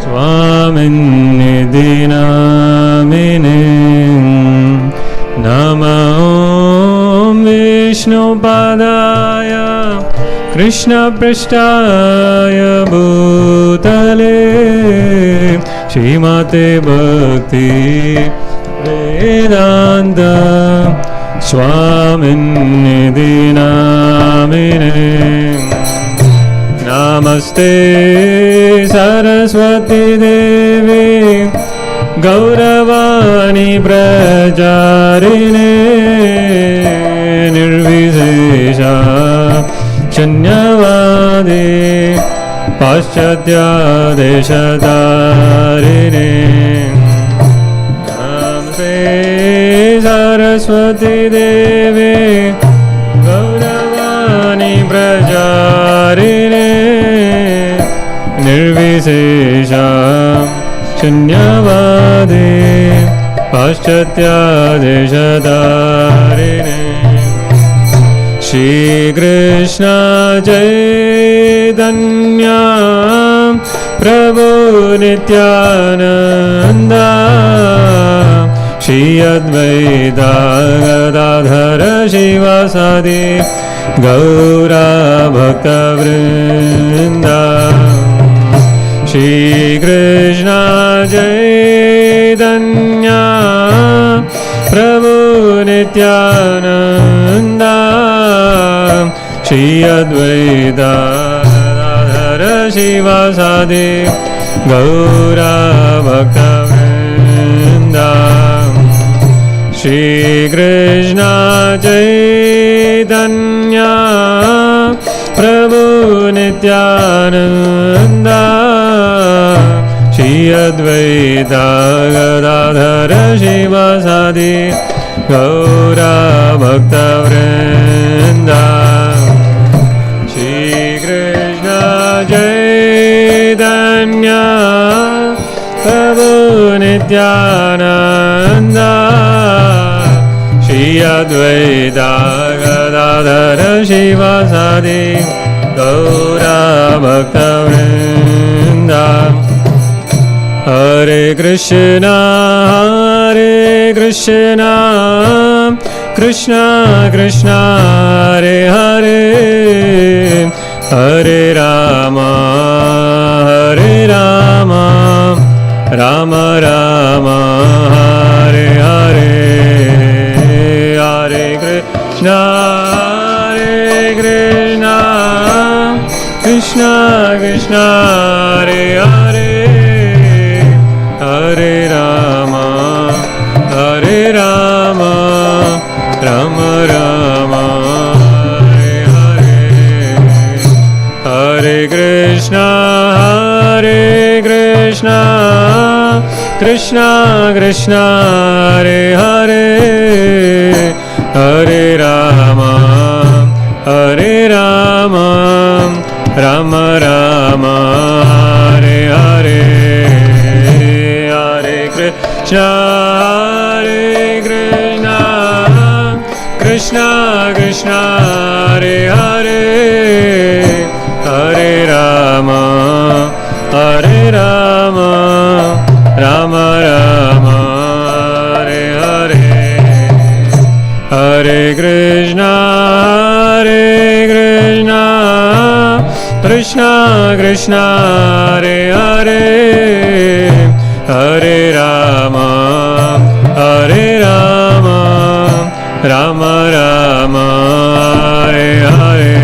Swaminithi Namine Nama Om Vishnu Padaya Krishna Prishtaya Bhutale Srimate Bhakti Vedanta Swaminithi Namine Namaste Saraswati Devi Gauravani Prajarine Nirvishesha Shanyavadi Paschatya Deshatarine Namaste Saraswati Devi Gauravani Prajarine Nirvishesha Shanyavadi Paschatya Deshatarine Shri Krishna Chaitanya Prabhu Nityananda Shri Advaita Gadadhara Shivasadi Gaura Bhakta Vrinda Shri Krishna Chaitanya Prabhu Nityananda Shri Advaita Gadadhara Shivasadi Gaura Bhakta Vrinda Shri Krishna Chaitanya Prabhu Nityananda Shri Advaita Gadadhara Shivasadi Gaura Bhakta Vrinda Shri Krishna Chaitanya Prabhu Nityananda Shri Advaita Gadadhara Shivasadi Gaura Bhakta Vrinda Hare Krishna Krishna Krishna Hare Hare Hare Rama Rama Rama Hare Hare Hare Krishna Krishna Krishna Hare Hare Hare Rama Rama Rama Hare Hare Hare Krishna Krishna Krishna Hare Hare Hare Rama Rama Rama Hare Hare Hare Krishna Krishna Krishna Hare Hare Hare Rama Rama Rama Hare Hare Hare Krishna Krishna Krishna Hare Hare Hare Rama Rama Rama Hare Hare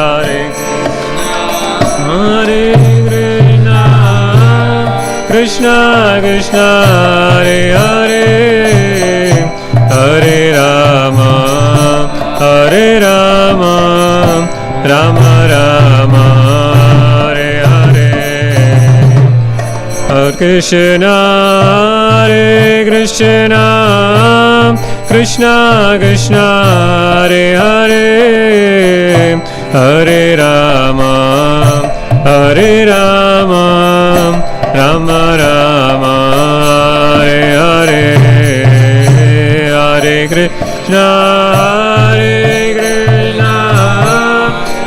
Hare Krishna Krishna Hare Hare Hare Rama Rama Rama Hare Hare Hare Krishna Krishna Krishna Hare Hare Hare Rama Rama Rama Hare Hare Hare Krishna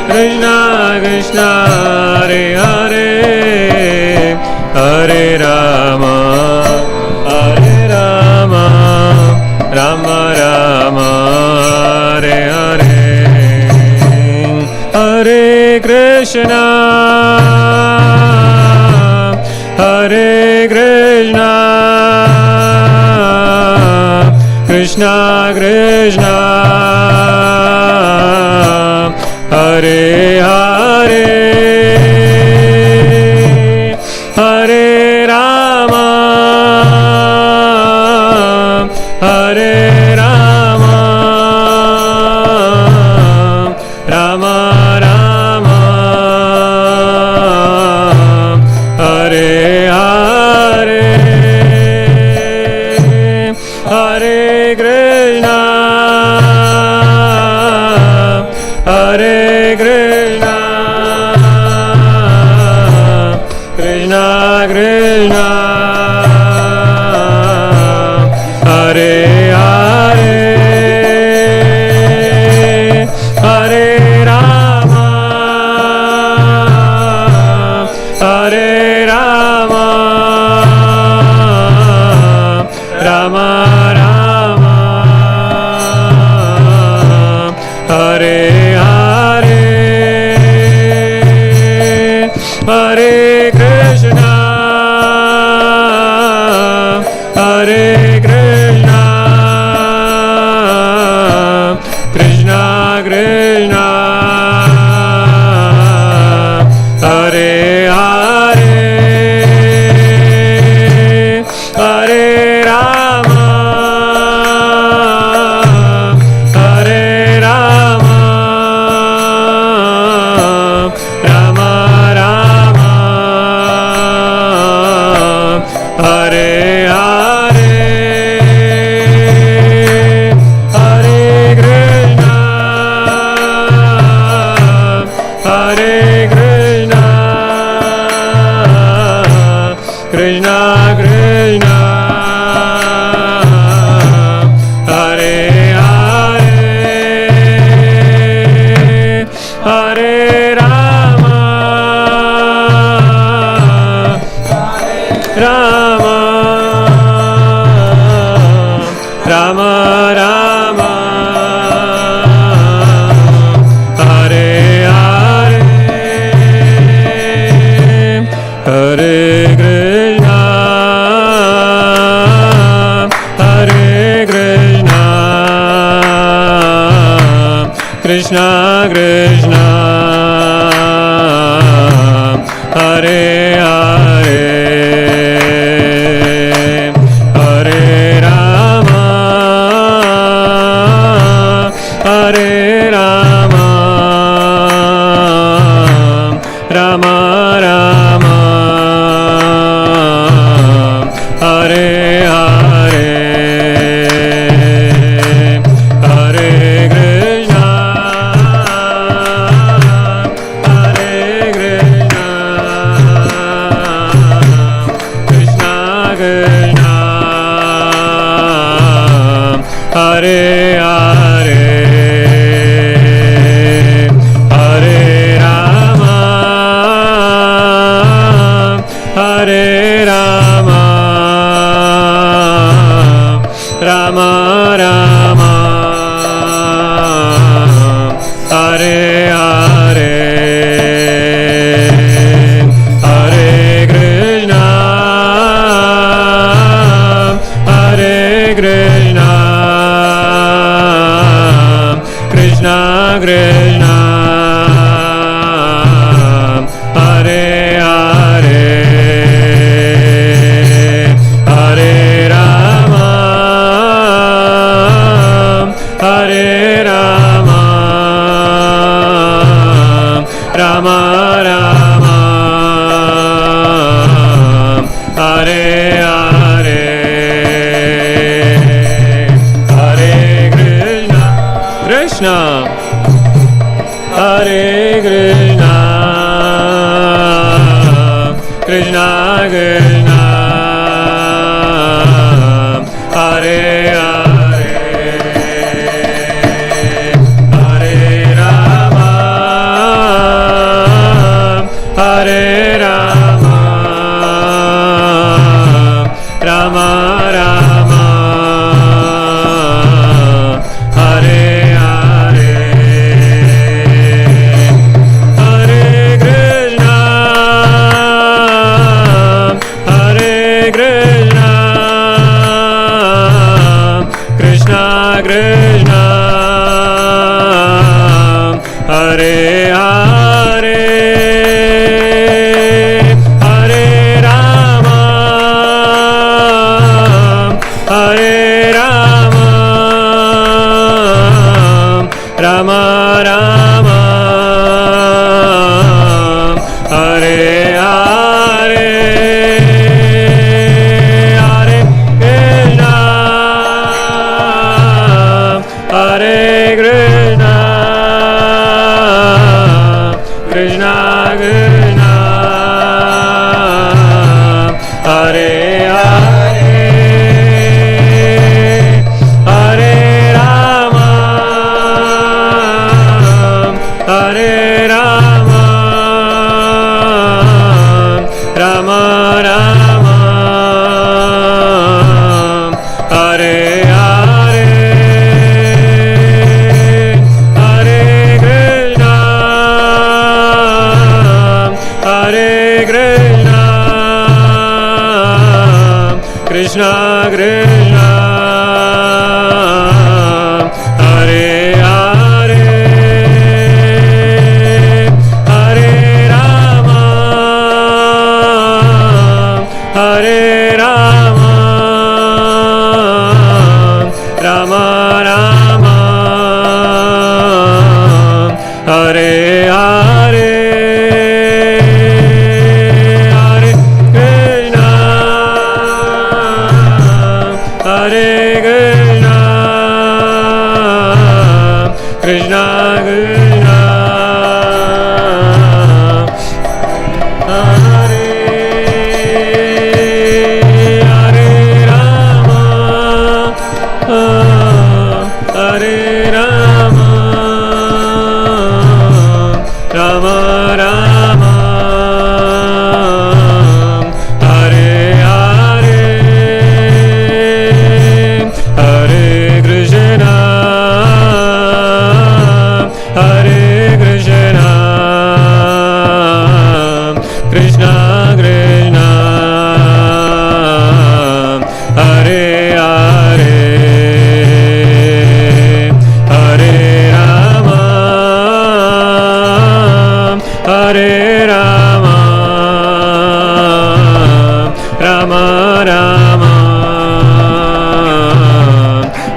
Krishna Krishna Hare Hare Rama, Hare Rama, Rama Rama, Hare Hare, Hare Krishna, Hare Krishna, Krishna Krishna, Hare Hare, Hare Rama, Hare Rama, Rama Rama, Hare Hare, Hare Krishna, Hare Krishna, Krishna Krishna, Hare Hare, Hare Rama, Hare Rama, Rama Rama, Hare Hare, Hare Krishna, Hare Krishna, Krishna Krishna, Hare Hare, Hare Rama, Hare Rama, Rama Rama, Hare Hare, Hare Krishna, Hare Krishna, Krishna Krishna, Hare Hare, Hare Rama, Rama, Rama Rama, Hare Hare, Hare Krishna, Hare Krishna, Krishna Krishna, Hare Hare, Hare Rama, Hare Rama, Rama Rama, Hare Hare, Hare Krishna, Hare Krishna, Krishna Krishna, Hare Hare, Hare Rama, Hare Rama, Rama Rama, Hare Hare, Hare Krishna, Hare Krishna, Krishna Krishna, Hare Hare, Hare Rama, Hare Rama, Rama Rama, Hare Hare, Hare Krishna, Krishna, Hare Krishna, Krishna Krishna, Hare Hare, Hare Rama, Hare Rama, Hare Hare, Hare Rama, Hare Rama, Rama Rama, Hare Hare, Hare Krishna, Hare Krishna, Krishna Krishna, Hare Hare, Hare Rama, Hare Rama, Rama Rama, Hare Hare, Hare Krishna, Hare Krishna, Krishna Krishna, Hare Hare Rama, Hare Rama, Rama Rama, Hare Hare, Hare Krishna, Hare Krishna, Krishna Krishna, Hare Hare, Hare Rama, Hare Rama, Rama Rama,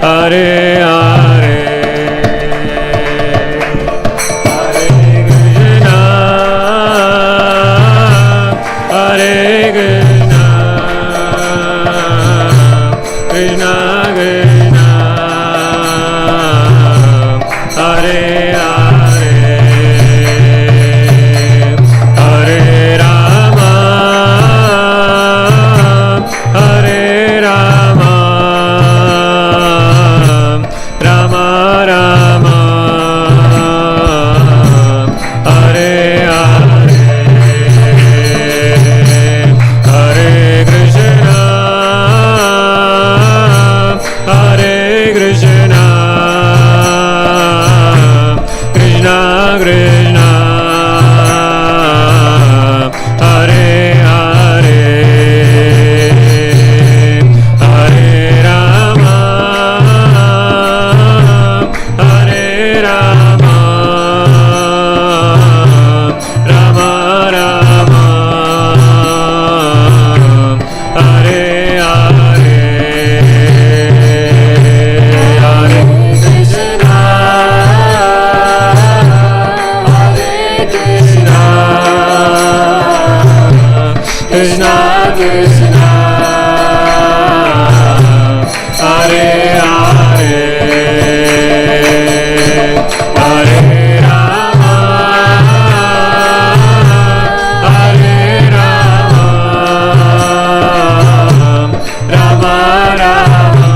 Hare Hare, Hare Krishna, Hare Krishna, Krishna Krishna, Hare Hare, Hare Rama, Hare Rama, Rama Rama, Hare Hare, Hare Krishna, Hare Krishna, Krishna Krishna, Hare Hare, Hare Rama, Hare Rama, Rama Rama, Hare Hare, Hare Krishna, Hare Krishna, Krishna Krishna, Hare Hare, Hare Rama, Hare Rama, Rama Rama,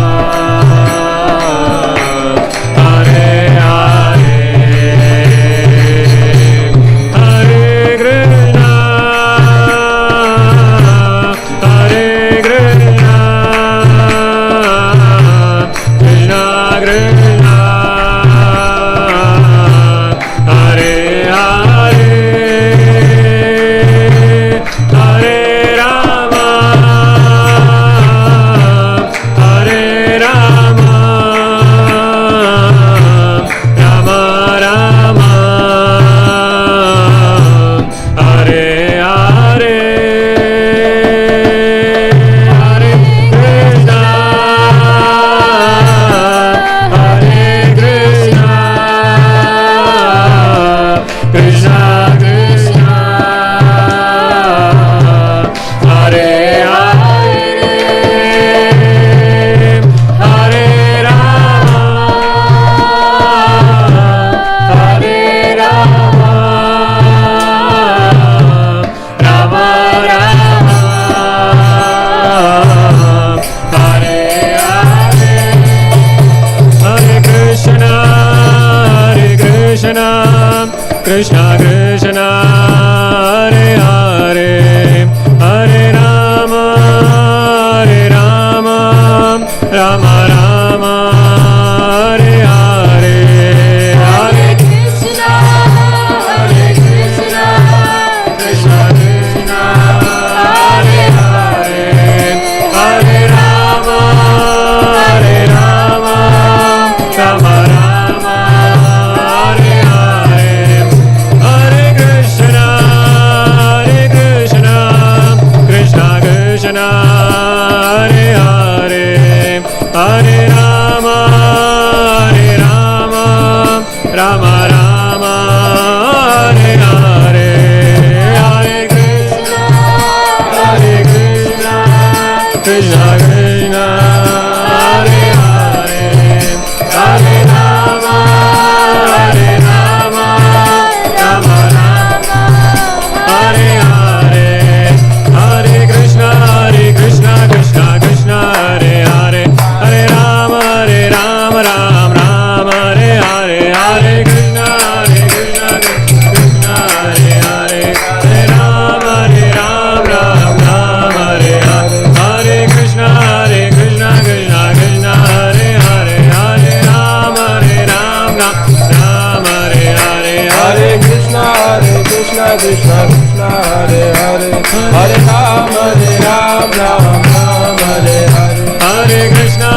Hare Hare, Hare Krishna, Hare Krishna Krishna Hare Hare Hare Rama Rama Rama Hare Hare Hare Krishna Krishna Krishna Krishna Hare Hare Hare Rama Rama Rama Hare Hare Hare Krishna Krishna Krishna Hare Hare Hare Rama Rama Rama Hare Hare Hare Krishna Krishna Krishna Hare Hare Hare Rama Rama Hare Hare Hare Krishna Krishna Krishna Hare Hare Hare Rama Rama Hare Hare Hare Krishna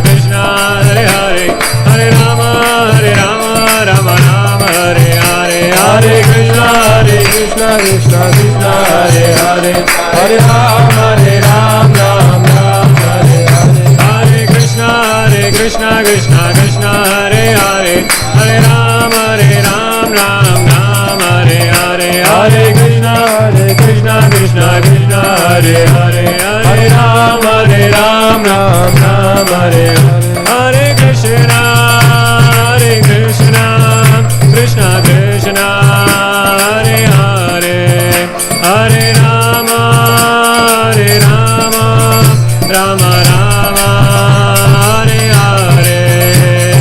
Krishna Hare Hare Hare Rama Rama Hare Hare Hare Krishna Krishna Hare Hare Hare Rama Rama Hare Hare Hare Krishna Krishna Hare Hare Hare Ram Ram Hare Hare Hare Krishna Krishna Hare Hare Hare Rama Rama Hare Hare Hare Krishna Krishna Hare Hare Hare Ram Ram Hare Hare Hare Krishna Hare Hare Hare Rama Ram Hare Hare Hare Krishna Krishna Hare Hare Hare Rama Ram Hare Hare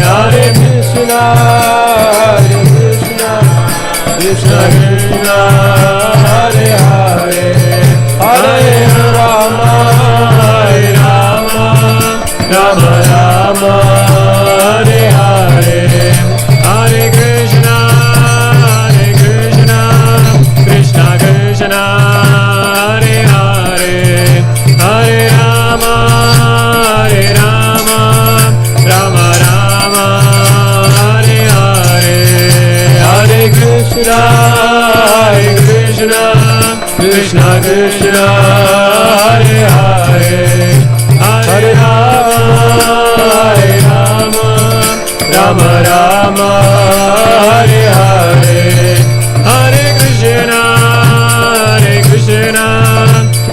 Hare Krishna Krishna Hare Hare Hare Rama Rama Hare Hare Hare Krishna Krishna Hare Hare Hare Rama Rama Hare Hare Hare Krishna Krishna Hare Hare Hare Rama Rama Hare Hare Hare Krishna Krishna Hare Hare Hare Rama Rama Hare Hare Hare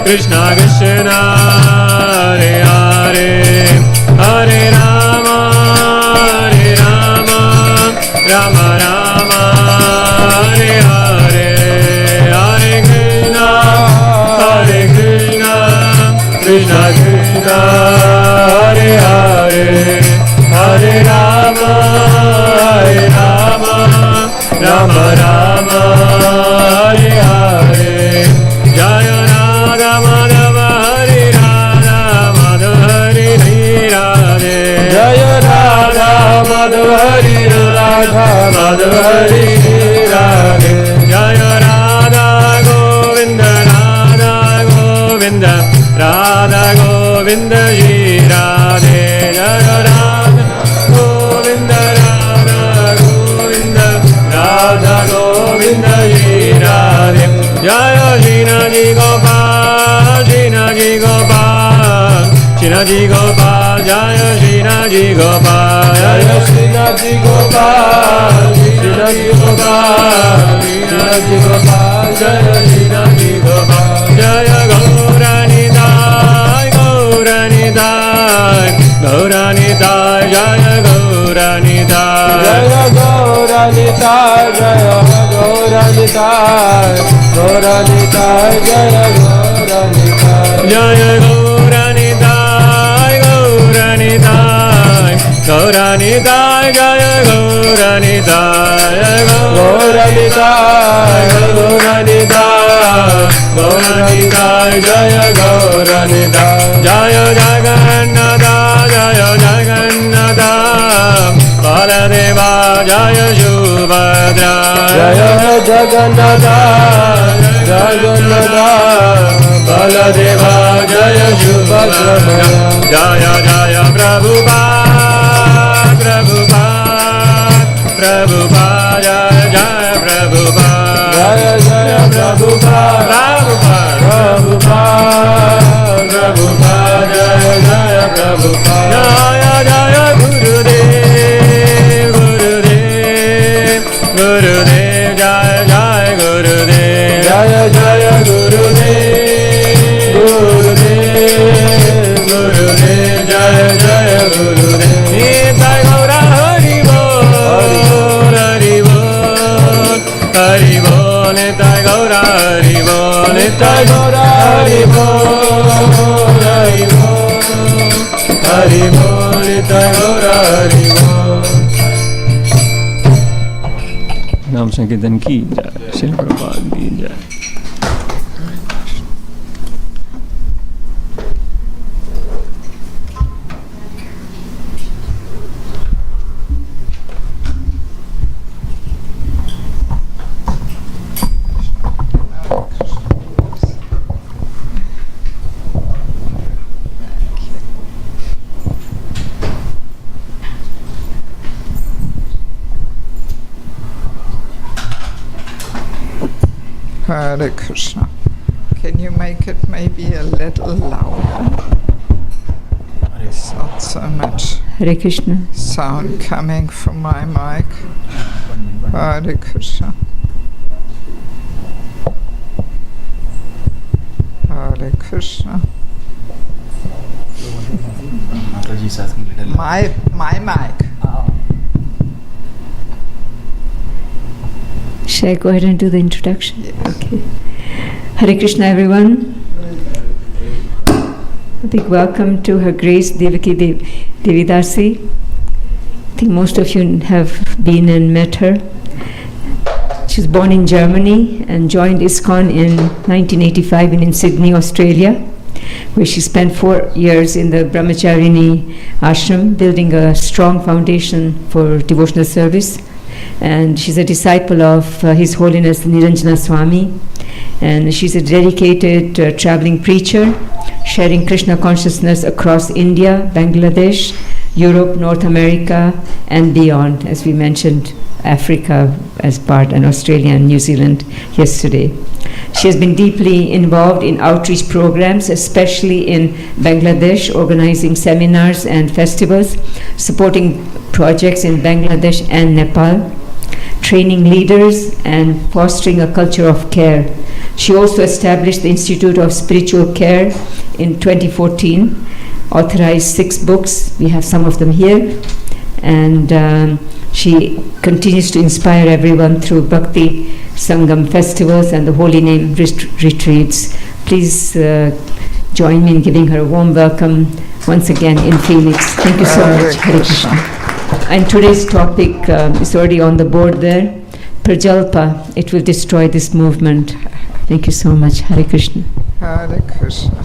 Krishna Krishna Hare Hare Hare Rama Rama Hare Hare Hare Krishna Krishna Hare Hare Hare Rama Rama Hare Hare Jaya Radha Madhava Hare Radha Madhava Hare Radhe Jaya Radha Madhava Hare Radha Madhava Hare Radhe Jaya Radha Govinda Radha Govinda Ji Radhe Jaya Radha Govinda Radha Govinda Ji Radhe Jaya Shina Ji Gopal Shina Ji Gopal Jaya Shina Ji Gopal Jaya Shina Ji Gopal Shina Ji Gopal Shina Ji Gopal Jaya Shina Ji Gopal Jaya Gauranidai Gauranidai Jaya Gauranidai Jaya Gauranitai Jaya Gauranitai Gauranitai Jaya Gauranitai Jaya Gauranidai Gauranidai Jaya Gauranidaya Gauranidaya Gauranidaya Gauranidaya Jaya Gauranidaya Jaya Jagannatha Jaya Jagannatha Baladeva Jaya Subhadra Jaya Jagannatha Jagannatha Baladeva Jaya Subhadra Jaya Jaya Prabhupada Prabhupada Prabhupada Jaya Jaya Prabhupada Jaya Jaya Prabhupada Prabhupada Prabhupada Jaya Jaya Prabhupada Jaya Jaya Gurudev Gurudev Gurudev Jaya Jaya Gurudev Jaya Jaya Gurudev Gurudev Gurudev Jaya Jaya Gurudev Nitai Gaura Hari Bol Hari Bol Hari Bol Nitai Gaura Hari Bol Nitai Gaura Hari Bol Hari Bol Hari Bol Nitai Gaura Hari Bol नाम संकीर्तन की जय श्री प्रभुपाद की जय Hare Krishna. Can you make it maybe a little louder? It's not so much Hare Krishna. sound coming from my mic. Hare Krishna. Hare Krishna. My mic. Shall I go ahead and do the introduction? Yes. Okay. Hare Krishna, everyone. A big welcome to Her Grace Devaki Devi Dasi. I think most of you have been and met her. She was born in Germany and joined ISKCON in 1985 in Sydney, Australia, where she spent 4 years in the Brahmacharini ashram, building a strong foundation for devotional service. And she's a disciple of His Holiness Niranjana Swami, and she's a dedicated traveling preacher, sharing Krishna consciousness across India, Bangladesh, Europe, North America, and beyond, as we mentioned, Africa as part, and Australia and New Zealand yesterday. She has been deeply involved in outreach programs, especially in Bangladesh, organizing seminars and festivals, supporting projects in Bangladesh and Nepal, training leaders and fostering a culture of care. She also established the Institute of Spiritual Care in 2014, authorized 6 books. We have some of them here. And she continues to inspire everyone through Bhakti Sangam festivals and the Holy Name retreats. Please join me in giving her a warm welcome once again in Phoenix. Thank you so much. Hare Krishna. And today's topic is already on the board there. Prajalpa, it will destroy this movement. Thank you so much. Hare Krishna. Hare Krishna.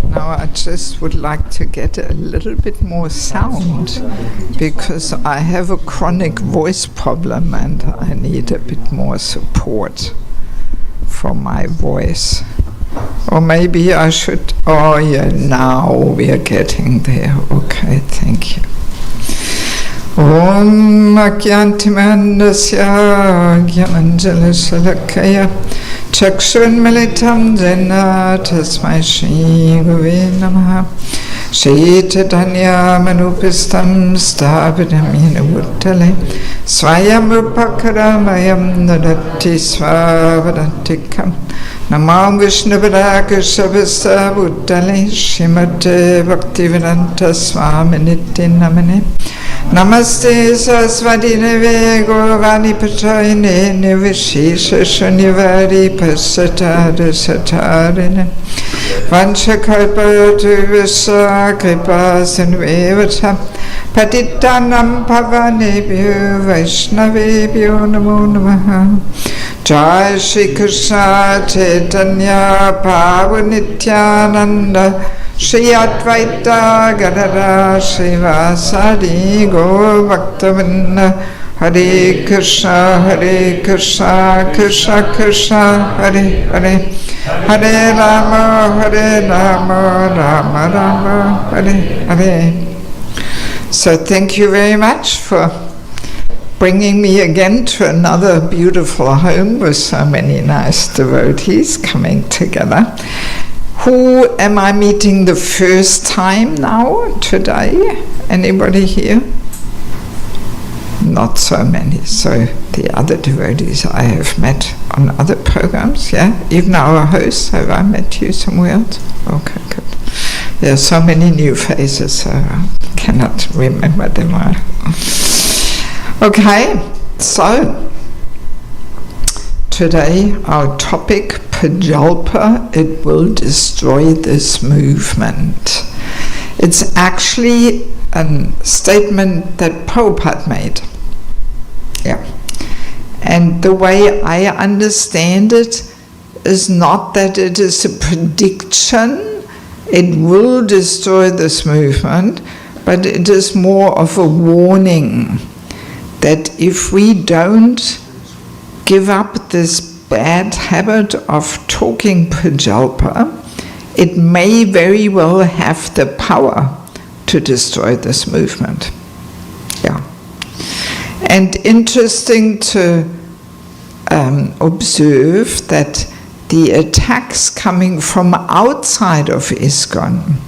Now I just would like to get a little bit more sound because I have a chronic voice problem and I need a bit more support for my voice. Or maybe I should, oh yeah, now we are getting there. Okay, thank you. Om Akyantimandasya Gyamanjalasalakaya Chakshunmilitam Jena Tasmai Shri Gurave Namaha Shri Chaitanya Manupistam Sthapitam Yena Bhutale Swayam Upakaramayam Nadati Swavadantikam Namam Vishnupadaka Shabhasa Bhutale Shrimate Bhaktivedanta Swami Nitya Namane Namaste Saraswati Neve Gauravani Pachayane Nivishesha Shunivari Pasatara Satarana Vanchakalpataruvasya kripa sindhuevacha Patittanam pavanebhyo Vaishnavebhyo namo namaha. Jai Shri Krishna Chaitanya Prabhu Nityananda Shri Advaita Gadadhara Srivasadi Gaur Bhaktavinda. Hare Krishna Krishna Krishna Hare Hare Hare Rama Rama Rama Hare Hare. So thank you very much for bringing me again to another beautiful home with so many nice devotees coming together. Who am I meeting the first time now, today? Anybody here? Not so many. So the other devotees I have met on other programs, yeah? Even our hosts, have I met you somewhere else? Okay, good. There are so many new faces, so I cannot remember them all. Okay, so today our topic, Prajalpa, it will destroy this movement. It's actually a statement that Prabhupada made. Yeah. And the way I understand it is not that it is a prediction, it will destroy this movement, but it is more of a warning that if we don't give up this bad habit of talking Prajalpa, it may very well have the power to destroy this movement. Yeah. And interesting to observe that the attacks coming from outside of ISKCON,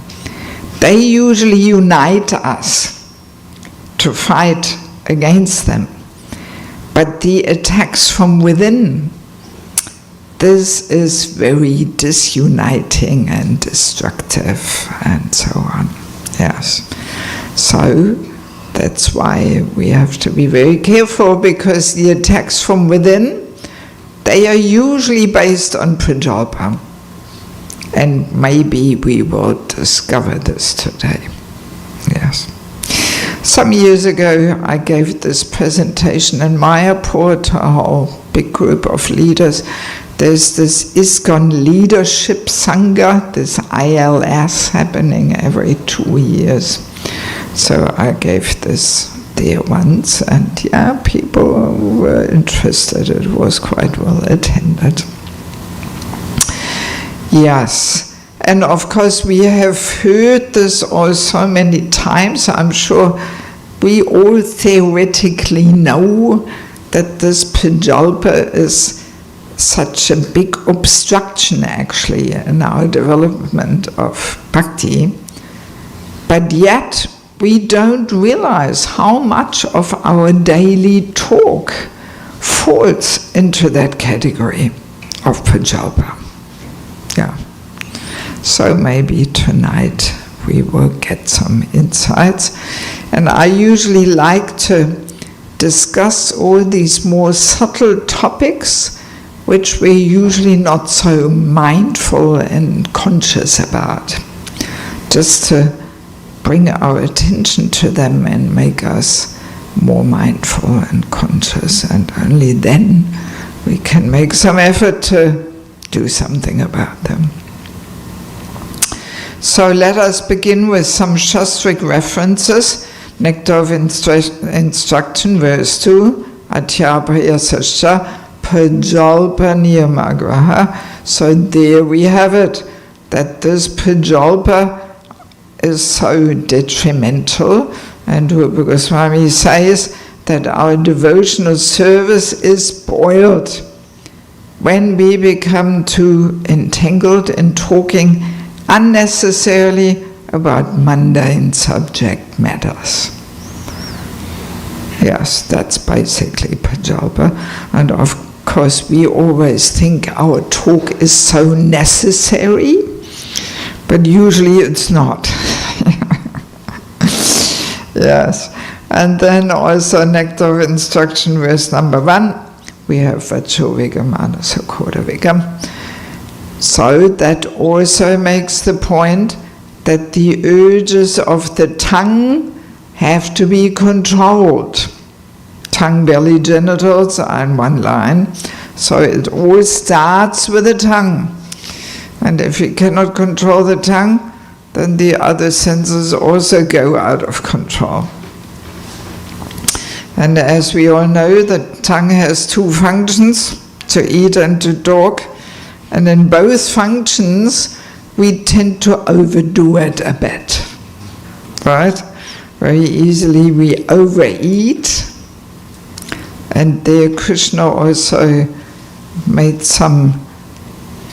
they usually unite us to fight against them. But the attacks from within, this is very disuniting and destructive and so on. Yes. So that's why we have to be very careful, because the attacks from within, they are usually based on Prajalpa. And maybe we will discover this today. Yes. Some years ago, I gave this presentation in Mayapur to a whole big group of leaders. There's this ISKCON Leadership Sangha, this ILS, happening every 2 years. So I gave this there once, and yeah, people were interested. It was quite well attended. Yes. And of course, we have heard this also many times. I'm sure we all theoretically know that this Prajalpa is such a big obstruction, actually, in our development of bhakti. But yet, we don't realize how much of our daily talk falls into that category of Prajalpa. Yeah. So maybe tonight we will get some insights. And I usually like to discuss all these more subtle topics which we're usually not so mindful and conscious about, just to bring our attention to them and make us more mindful and conscious, and only then we can make some effort to do something about them. So let us begin with some Shastric references. Nectar of Instruction, verse 2, Adhyabhaya Sascha Prajalpa Niyamagraha. So there we have it, that this Prajalpa is so detrimental, and Rupa Goswami says that our devotional service is spoiled when we become too entangled in talking unnecessarily about mundane subject matters. Yes, that's basically Prajalpa. And of course we always think our talk is so necessary, but usually it's not. Yes. And then also Nectar of Instruction, verse number 1, we have Vachovigam Anasakhodavigam. So that also makes the point that the urges of the tongue have to be controlled. Tongue, belly, genitals are in one line. So it all starts with the tongue. And if you cannot control the tongue, then the other senses also go out of control. And as we all know, the tongue has two functions, to eat and to talk. And in both functions, we tend to overdo it a bit. Right? Very easily we overeat. And there Krishna also made some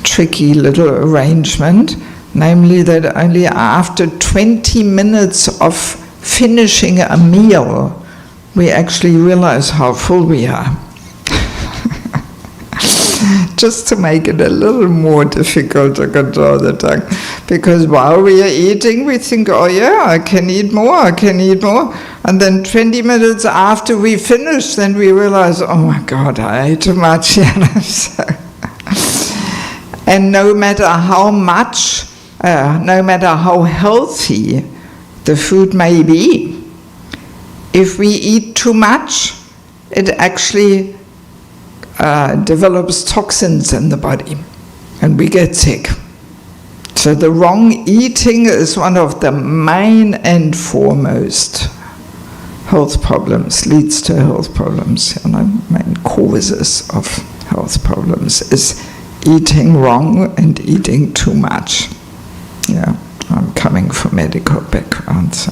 tricky little arrangement, namely that only after 20 minutes of finishing a meal, we actually realize how full we are. Just to make it a little more difficult to control the tongue. Because while we are eating, we think, oh yeah, I can eat more, I can eat more. And then 20 minutes after we finish, then we realize, oh my God, I ate too much. And no matter how much, no matter how healthy the food may be, if we eat too much, it actually develops toxins in the body, and we get sick. So the wrong eating is one of the main and foremost health problems, leads to health problems, main causes of health problems is eating wrong and eating too much. Yeah, I'm coming from medical background, so.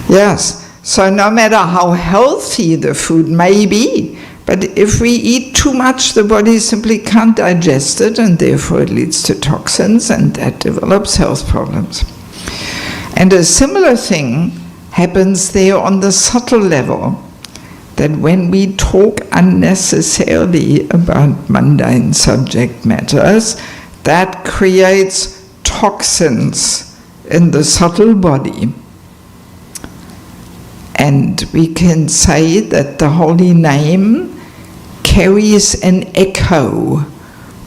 Yes, so no matter how healthy the food may be, but if we eat too much, the body simply can't digest it, and therefore it leads to toxins, and that develops health problems. And a similar thing happens there on the subtle level, that when we talk unnecessarily about mundane subject matters, that creates toxins in the subtle body. And we can say that the holy name carries an echo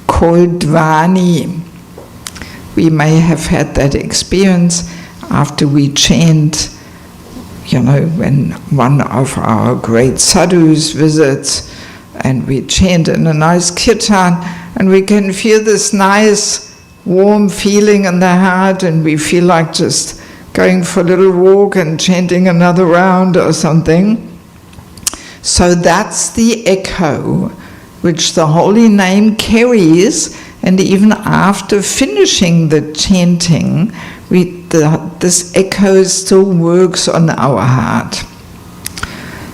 called Vani. We may have had that experience after we chant, when one of our great sadhus visits, and we chant in a nice kirtan, and we can feel this nice warm feeling in the heart, and we feel like just going for a little walk and chanting another round or something. So that's the echo which the holy name carries, and even after finishing the chanting, this echo still works on our heart.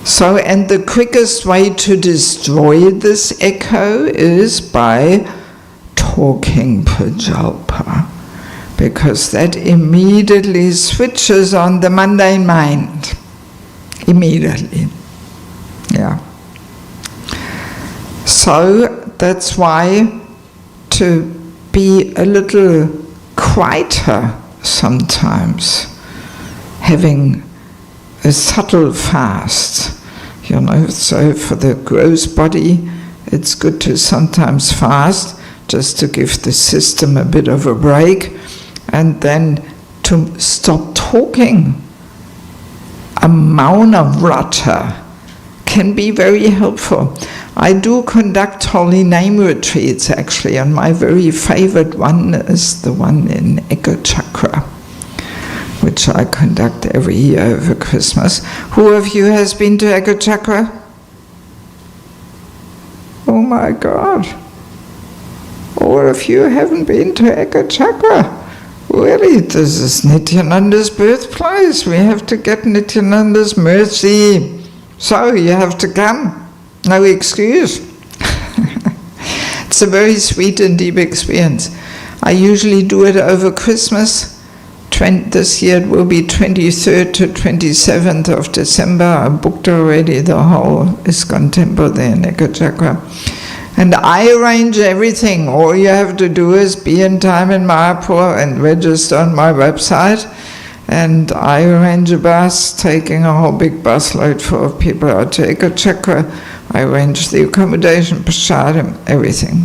So, and the quickest way to destroy this echo is by talking Prajalpa, because that immediately switches on the mundane mind. Immediately. Yeah. So that's why to be a little quieter sometimes, having a subtle fast, so for the gross body it's good to sometimes fast, just to give the system a bit of a break, and then to stop talking. A mauna vrata can be very helpful. I do conduct holy name retreats actually, and my very favorite one is the one in Ekachakra, which I conduct every year over Christmas. Who of you has been to Ekachakra? Oh my God. All of you haven't been to Ekachakra. Really, this is Nityananda's birthplace. We have to get Nityananda's mercy. So you have to come. No excuse. It's a very sweet and deep experience. I usually do it over Christmas. This year it will be 23rd to 27th of December. I booked already the whole ISKCON temple there in Ekachakra. And I arrange everything. All you have to do is be in time in Mayapur and register on my website. And I arrange a bus, taking a whole big bus load full of people out to Ekachakra. I arrange the accommodation, prasadam, everything.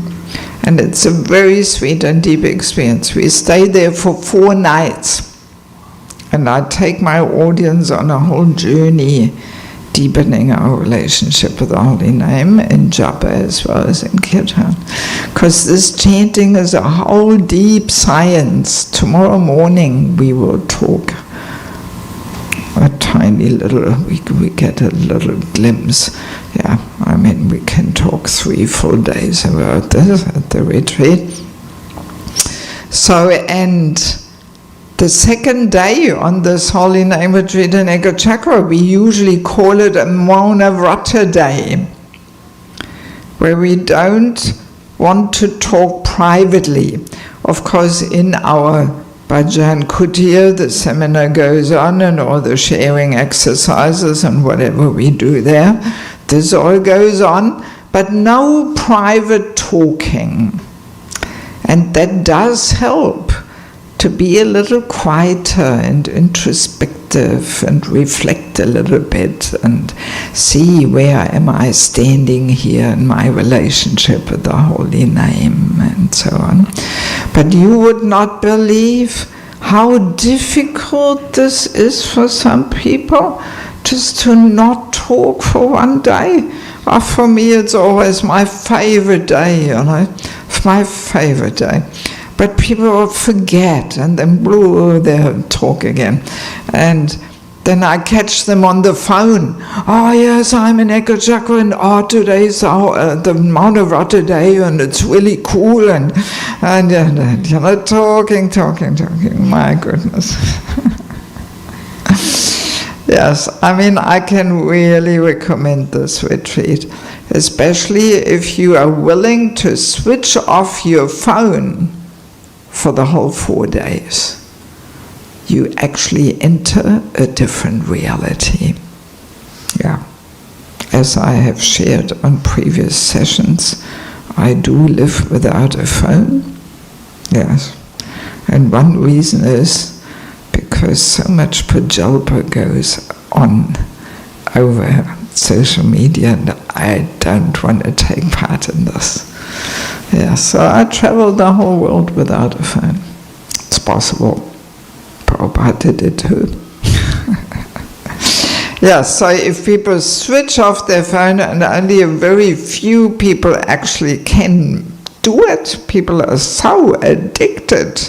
And it's a very sweet and deep experience. We stay there for 4 nights. And I take my audience on a whole journey, deepening our relationship with the Holy Name in Japa as well as in Kirtan. Because this chanting is a whole deep science. Tomorrow morning we will talk a tiny little, we get a little glimpse. Yeah, I mean, we can talk 3 full days about this at the retreat. So, and the second day on this Holy Name retreat in Ekachakra, we usually call it a Mauna Vrata day, where we don't want to talk privately. Of course, in our Bhajan Kutir, the seminar goes on, and all the sharing exercises and whatever we do there, this all goes on, but no private talking. And that does help to be a little quieter and introspective and reflect a little bit and see where am I standing here in my relationship with the Holy Name and so on. But you would not believe how difficult this is for some people, just to not talk for one day. For me it's always my favorite day, it's my favorite day. But people will forget, and then they'll talk again. And then I catch them on the phone. Oh yes, I'm in Ekachakra, and today's the Mount of Rata day, and it's really cool, and talking. My goodness. Yes, I mean, I can really recommend this retreat, especially if you are willing to switch off your phone for the whole 4 days. You actually enter a different reality. Yeah. As I have shared on previous sessions, I do live without a phone. Yes. And one reason is because so much Prajalpa goes on over social media, and I don't want to take part in this. Yeah, so I traveled the whole world without a phone. It's possible. Prabhupada did it too. Yeah, so if people switch off their phone, and only a very few people actually can do it, people are so addicted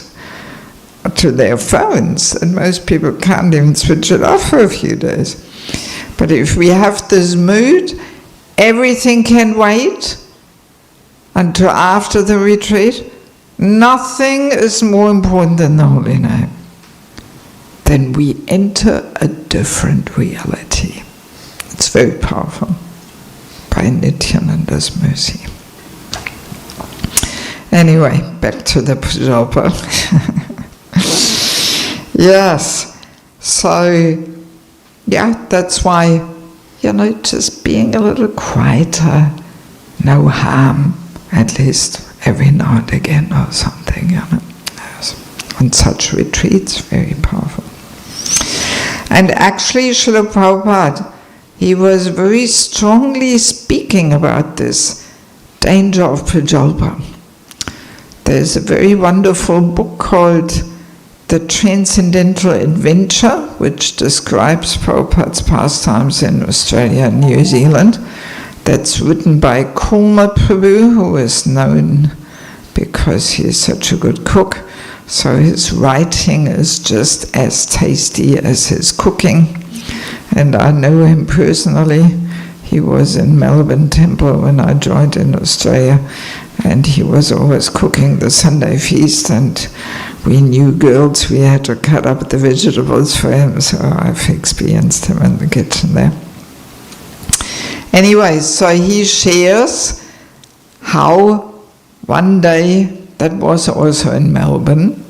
to their phones that most people can't even switch it off for a few days. But if we have this mood, everything can wait until after the retreat. Nothing is more important than the Holy Name. Then we enter a different reality. It's very powerful. By Nityananda's mercy. Anyway, back to the Prajalpa. Yes. So, yeah, that's why, just being a little quieter, no harm, at least every now and again or something, Yes. On such retreats, very powerful. And actually, Srila Prabhupada, he was very strongly speaking about this danger of Prajalpa. There's a very wonderful book called The Transcendental Adventure, which describes Prabhupada's pastimes in Australia and New Zealand. That's written by Kulma Prabhu, who is known because he is such a good cook. So his writing is just as tasty as his cooking. And I know him personally. He was in Melbourne Temple when I joined in Australia, and he was always cooking the Sunday feast, and we new girls, we had to cut up the vegetables for him, so I've experienced him in the kitchen there. Anyway, so he shares how one day, that was also in Melbourne,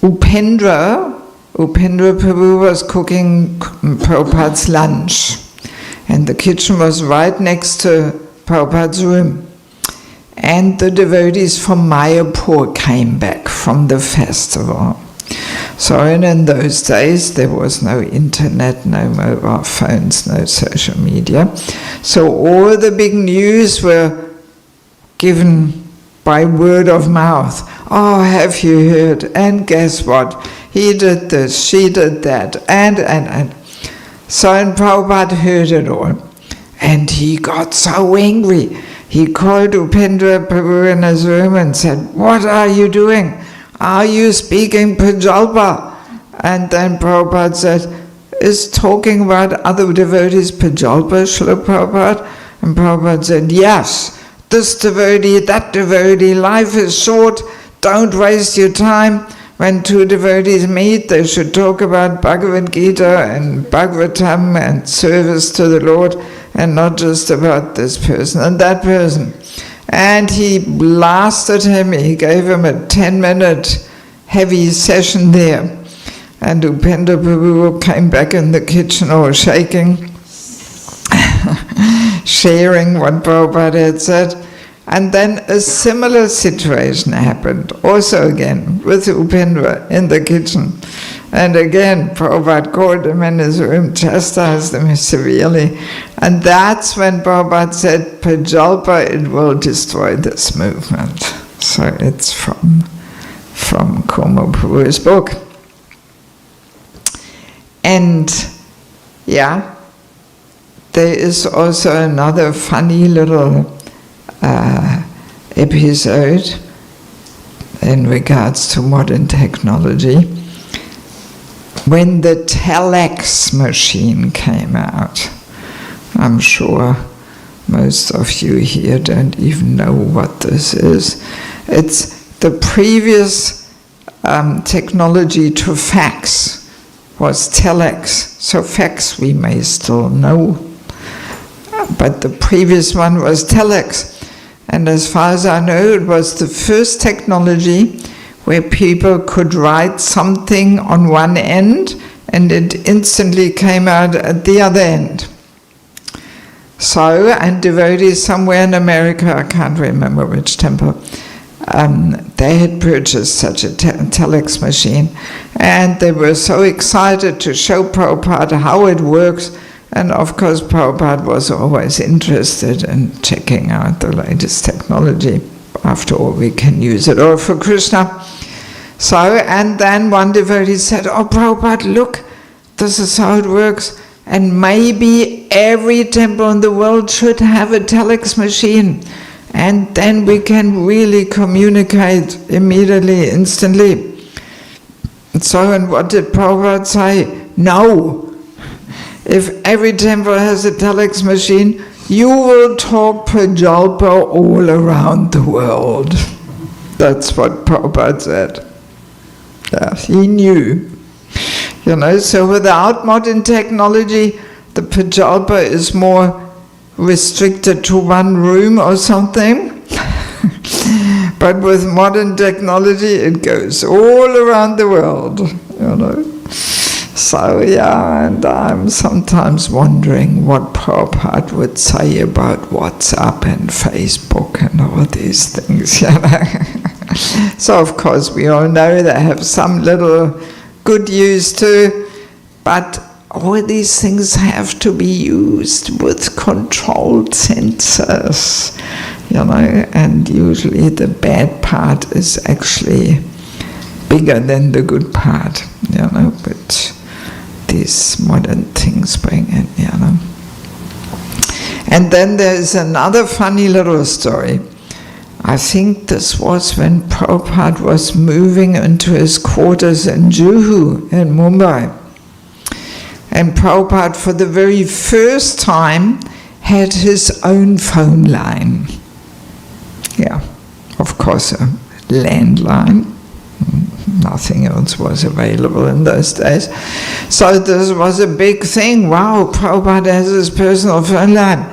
Upendra Prabhu was cooking Prabhupada's lunch, and the kitchen was right next to Prabhupada's room. And the devotees from Mayapur came back from the festival. So in those days there was no internet, no mobile phones, no social media. So all the big news were given by word of mouth. Oh, have you heard? And guess what? He did this, she did that, and. So, and Prabhupada heard it all. And he got so angry. He called Upendra Prabhu in his room and said, "What are you doing? Are you speaking Prajalpa?" And then Prabhupada said, "Is talking about other devotees Prajalpa, Srila Prabhupada?" And Prabhupada said, "Yes, this devotee, that devotee, life is short, don't waste your time. When two devotees meet, they should talk about Bhagavad Gita and Bhagavatam and service to the Lord, and not just about this person and that person." And he blasted him, he gave him a 10-minute heavy session there. And Upendra Prabhu came back in the kitchen all shaking, sharing what Prabhupada had said. And then a similar situation happened, also again, with Upendra in the kitchen. And again, Prabhupada called him in his room, chastised him severely. And that's when Prabhupada said, "Prajalpa, it will destroy this movement." So it's from Koma Prabhu's book. And yeah, there is also another funny little episode in regards to modern technology. When the telex machine came out, I'm sure most of you here don't even know what this is. It's the previous technology to fax was telex. So fax we may still know, but the previous one was telex. And as far as I know, it was the first technology where people could write something on one end and it instantly came out at the other end. So, and devotees somewhere in America, I can't remember which temple, they had purchased such a telex machine, and they were so excited to show Prabhupada how it works. And of course, Prabhupada was always interested in checking out the latest technology. After all, we can use it all for Krishna. So, and then one devotee said, "Oh, Prabhupada, look, this is how it works. And maybe every temple in the world should have a telex machine. And then we can really communicate immediately, instantly." So, and what did Prabhupada say? No. If every temple has a telex machine, you will talk Prajalpa all around the world. That's what Prabhupada said. Yeah, he knew. So without modern technology, the Prajalpa is more restricted to one room or something. But with modern technology, it goes all around the world, So yeah, and I'm sometimes wondering what Prabhupada would say about WhatsApp and Facebook and all these things, So of course we all know they have some little good use too, but all these things have to be used with controlled sensors, and usually the bad part is actually bigger than the good part, but these modern things bring in, And then there's another funny little story. I think this was when Prabhupada was moving into his quarters in Juhu in Mumbai. And Prabhupada, for the very first time, had his own phone line. Yeah, of course, a landline. Nothing else was available in those days. So this was a big thing. Wow, Prabhupada has his personal phone line.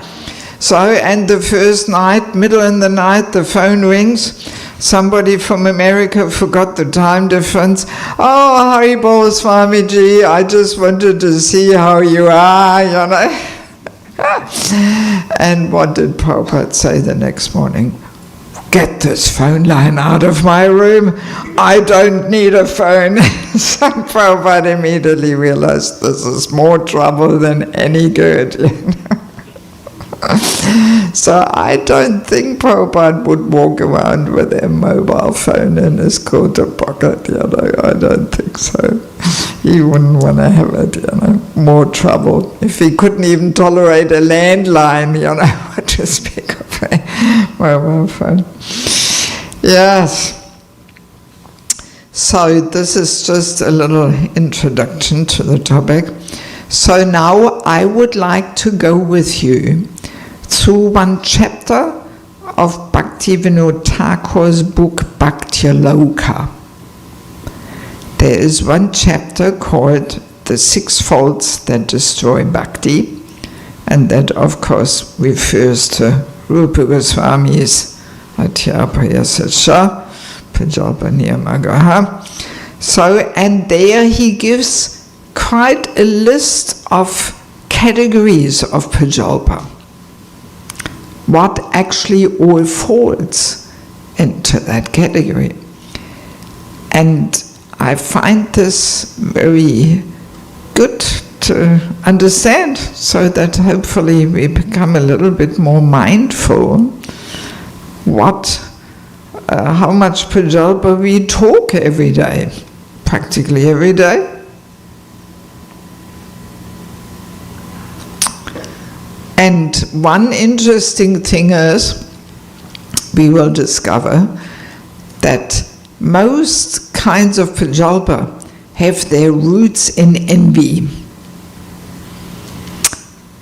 So, and the first night, middle in the night, the phone rings. Somebody from America forgot the time difference. "Oh, Hare Bol Swamiji, I just wanted to see how you are, And what did Prabhupada say the next morning? "Get this phone line out of my room. I don't need a phone." So Prabhupada immediately realized this is more trouble than any good. So I don't think Prabhupada would walk around with a mobile phone in his quarter pocket, I don't think so. He wouldn't want to have it, more trouble. If he couldn't even tolerate a landline, what to speak of a mobile phone. Yes. So this is just a little introduction to the topic. So now I would like to go with you through one chapter of Bhaktivinoda Thakur's book Bhaktialoka. There is one chapter called The Six Faults That Destroy Bhakti, and that of course refers to Rupa Goswami's Adhyapaya Prajalpa Niyamagaha. So, and there he gives quite a list of categories of Prajalpa. What actually all falls into that category. And I find this very good to understand, so that hopefully we become a little bit more mindful how much Prajalpa we talk every day, practically every day. And one interesting thing is, we will discover that most kinds of Prajalpa have their roots in envy.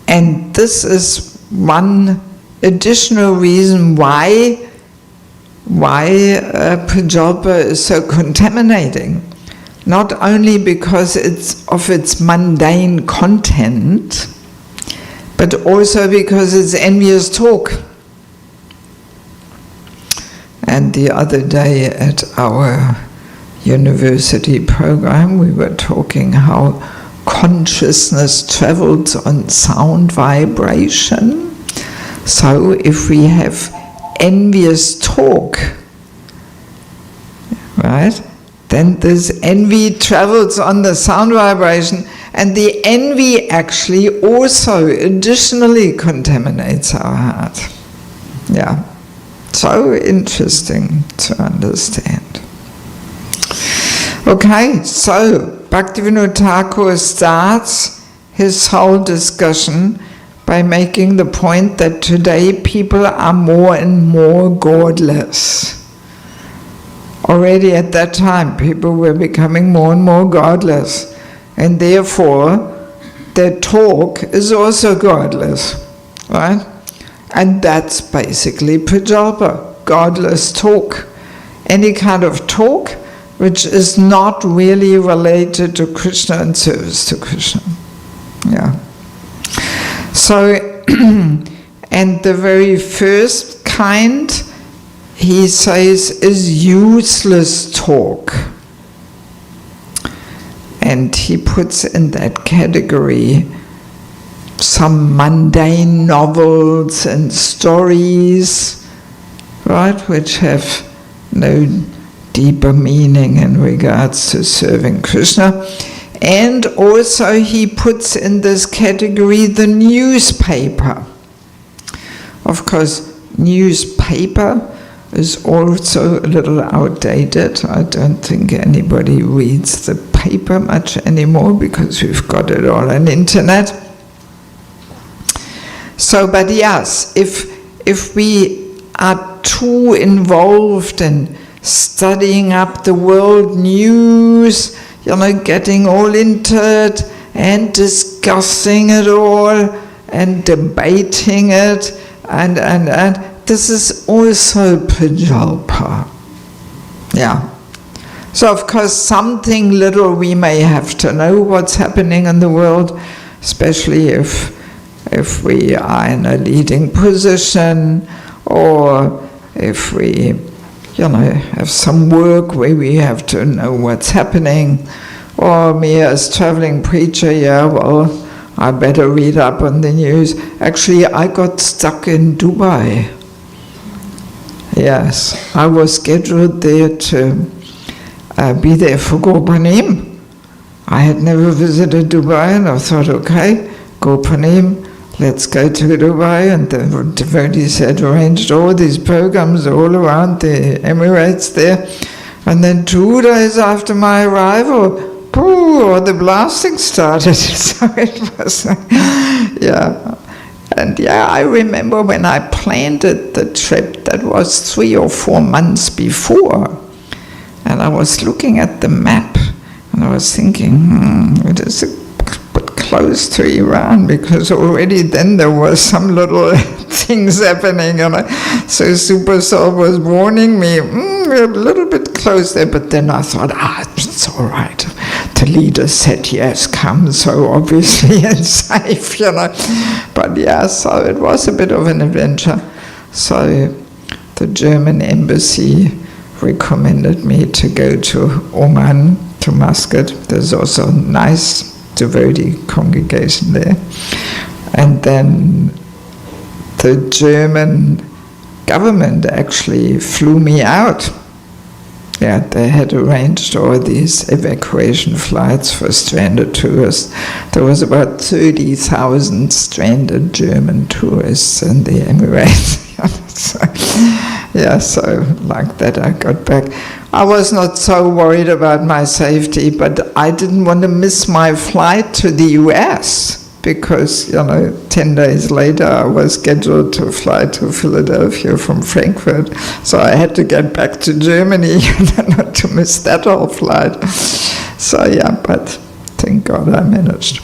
And this is one additional reason why Prajalpa is so contaminating. Not only because of its mundane content, but also because it's envious talk. And the other day at our university program, we were talking how consciousness travels on sound vibration. So if we have envious talk, right, then this envy travels on the sound vibration, and the envy actually also additionally contaminates our heart. Yeah, so interesting to understand. Okay, so Bhaktivinoda Thakur starts his whole discussion by making the point that today people are more and more godless. Already at that time, people were becoming more and more godless, and therefore their talk is also godless, right? And that's basically Prajalpa, godless talk. Any kind of talk which is not really related to Krishna and service to Krishna. Yeah. So, and the very first kind, he says, is useless talk. And he puts in that category some mundane novels and stories, right, which have no deeper meaning in regards to serving Krishna. And also he puts in this category the newspaper. Of course, newspaper is also a little outdated. I don't think anybody reads the paper much anymore because we've got it all on internet. So, but yes, if we are too involved in studying up the world news, getting all into it and discussing it all and debating it, and this is also Prajalpa. Yeah. So of course something little we may have to know what's happening in the world, especially if we are in a leading position, or if we have some work where we have to know what's happening, or me as traveling preacher, I better read up on the news. Actually, I got stuck in Dubai. Yes, I was scheduled there to be there for Gopanim. I had never visited Dubai, and I thought, okay, Gopanim, let's go to Dubai, and the devotees had arranged all these programs all around the Emirates there. And then 2 days after my arrival, the blasting started. So it was, yeah. And yeah, I remember when I planned the trip, that was 3 or 4 months before. And I was looking at the map, and I was thinking, it is a bit close to Iran, because already then there was some little things happening, and so Super Soul was warning me, we're a little bit close there, but then I thought, it's all right. The leader said yes, come, so obviously it's safe, But yeah, so it was a bit of an adventure. So the German embassy recommended me to go to Oman, to Muscat. There's also a nice devotee congregation there. And then the German government actually flew me out. Yeah, they had arranged all these evacuation flights for stranded tourists. There was about 30,000 stranded German tourists in the Emirates. So like that I got back. I was not so worried about my safety, but I didn't want to miss my flight to the US, because 10 days later I was scheduled to fly to Philadelphia from Frankfurt, so I had to get back to Germany not to miss that whole flight. So yeah, but thank God I managed.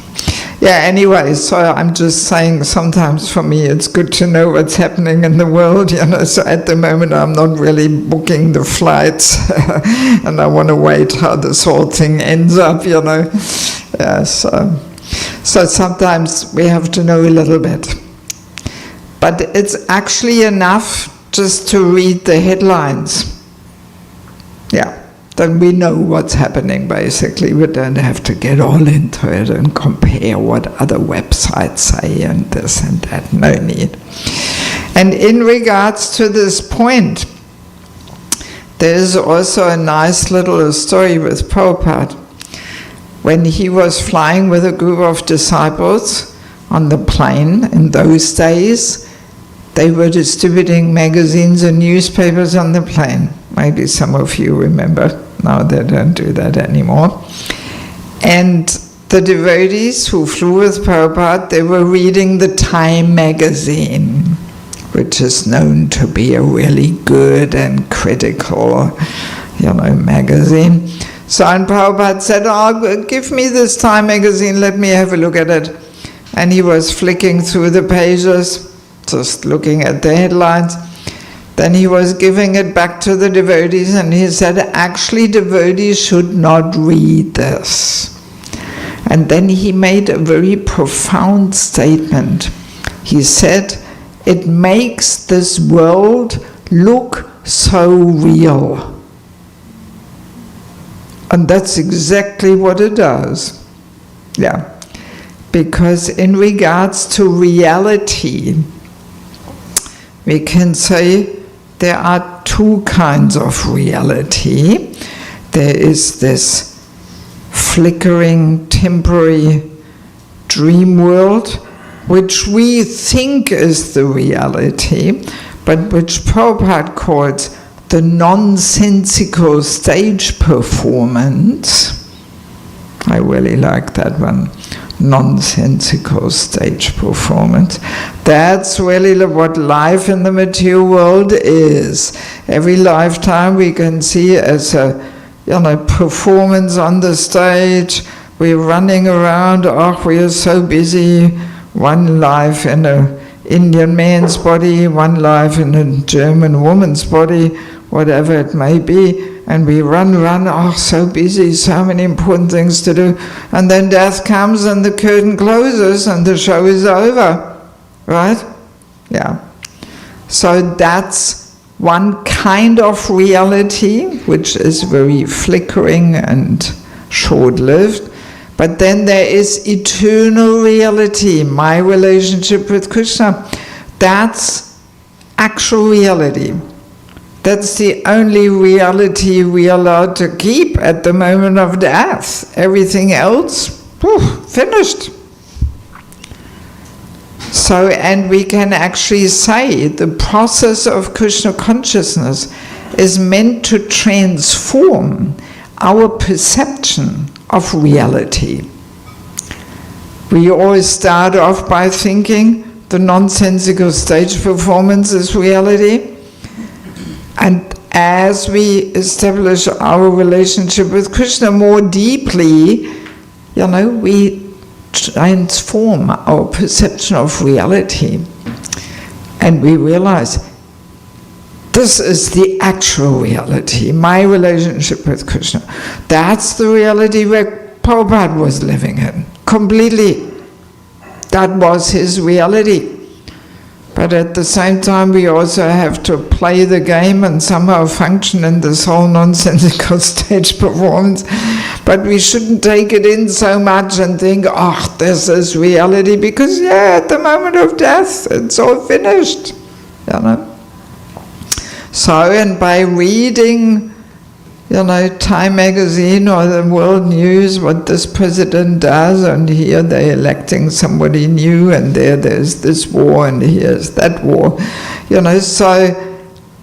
Yeah, anyway, so I'm just saying, sometimes for me it's good to know what's happening in the world, so at the moment I'm not really booking the flights and I want to wait how this whole thing ends up, Yeah, so sometimes we have to know a little bit. But it's actually enough just to read the headlines. Yeah, then we know what's happening, basically. We don't have to get all into it and compare what other websites say and this and that. No need. And in regards to this point, there's also a nice little story with Prabhupada. When he was flying with a group of disciples on the plane in those days, they were distributing magazines and newspapers on the plane. Maybe some of you remember. Now they don't do that anymore. And the devotees who flew with Prabhupada, they were reading the Time magazine, which is known to be a really good and critical, magazine. So and Prabhupada said, give me this Time magazine, let me have a look at it. And he was flicking through the pages, just looking at the headlines. Then he was giving it back to the devotees, and he said, actually devotees should not read this. And then he made a very profound statement. He said, it makes this world look so real. And that's exactly what it does. Yeah. Because in regards to reality, we can say there are 2 kinds of reality. There is this flickering, temporary dream world, which we think is the reality, but which Prabhupada calls the nonsensical stage performance. I really like that one. Nonsensical stage performance. That's really what life in the material world is. Every lifetime we can see as a performance on the stage. We're running around, we are so busy. One life in an Indian man's body, one life in a German woman's body, whatever it may be. And we run, so busy, so many important things to do. And then death comes and the curtain closes and the show is over. Right? Yeah. So that's one kind of reality, which is very flickering and short-lived. But then there is eternal reality, my relationship with Krishna. That's actual reality. That's the only reality we are allowed to keep at the moment of death. Everything else, finished. So, and we can actually say the process of Krishna consciousness is meant to transform our perception of reality. We always start off by thinking the nonsensical stage performance is reality. And as we establish our relationship with Krishna more deeply, we transform our perception of reality. And we realize this is the actual reality, my relationship with Krishna. That's the reality where Prabhupada was living in, completely. That was his reality. But at the same time, we also have to play the game and somehow function in this whole nonsensical stage performance. But we shouldn't take it in so much and think, oh, this is reality, because at the moment of death, it's all finished, So, and by reading, Time magazine or the world news, what this president does, and here they're electing somebody new, and there's this war, and here's that war, so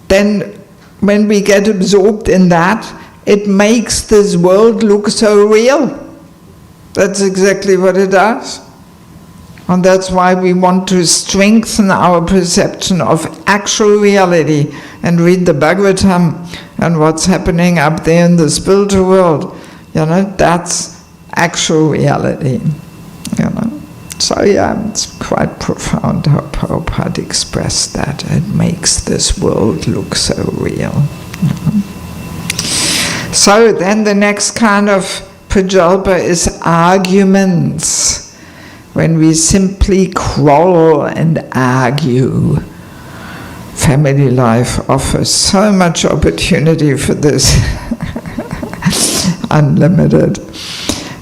then when we get absorbed in that, it makes this world look so real. That's exactly what it does. And that's why we want to strengthen our perception of actual reality and read the Bhagavatam and what's happening up there in the spiritual world. That's actual reality. So it's quite profound how Prabhupada expressed that. It makes this world look so real. So then the next kind of Prajalpa is arguments. When we simply quarrel and argue. Family life offers so much opportunity for this. Unlimited.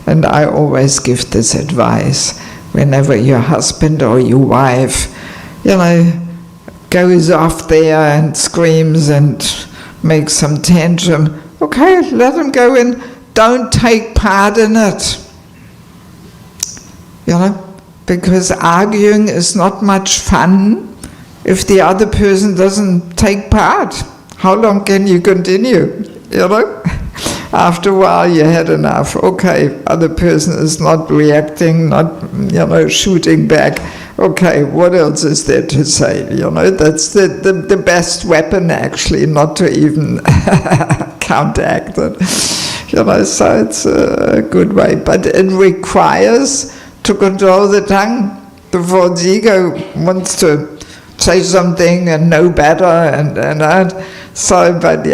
And I always give this advice. Whenever your husband or your wife, goes off there and screams and makes some tantrum, okay, let them go in. Don't take part in it. Because arguing is not much fun if the other person doesn't take part. How long can you continue? After a while you had enough. Okay, other person is not reacting, not shooting back. Okay, what else is there to say? That's the best weapon actually, not to even counteract it. So it's a good way, but it requires to control the tongue. The false ego wants to say something and know better and that. So, but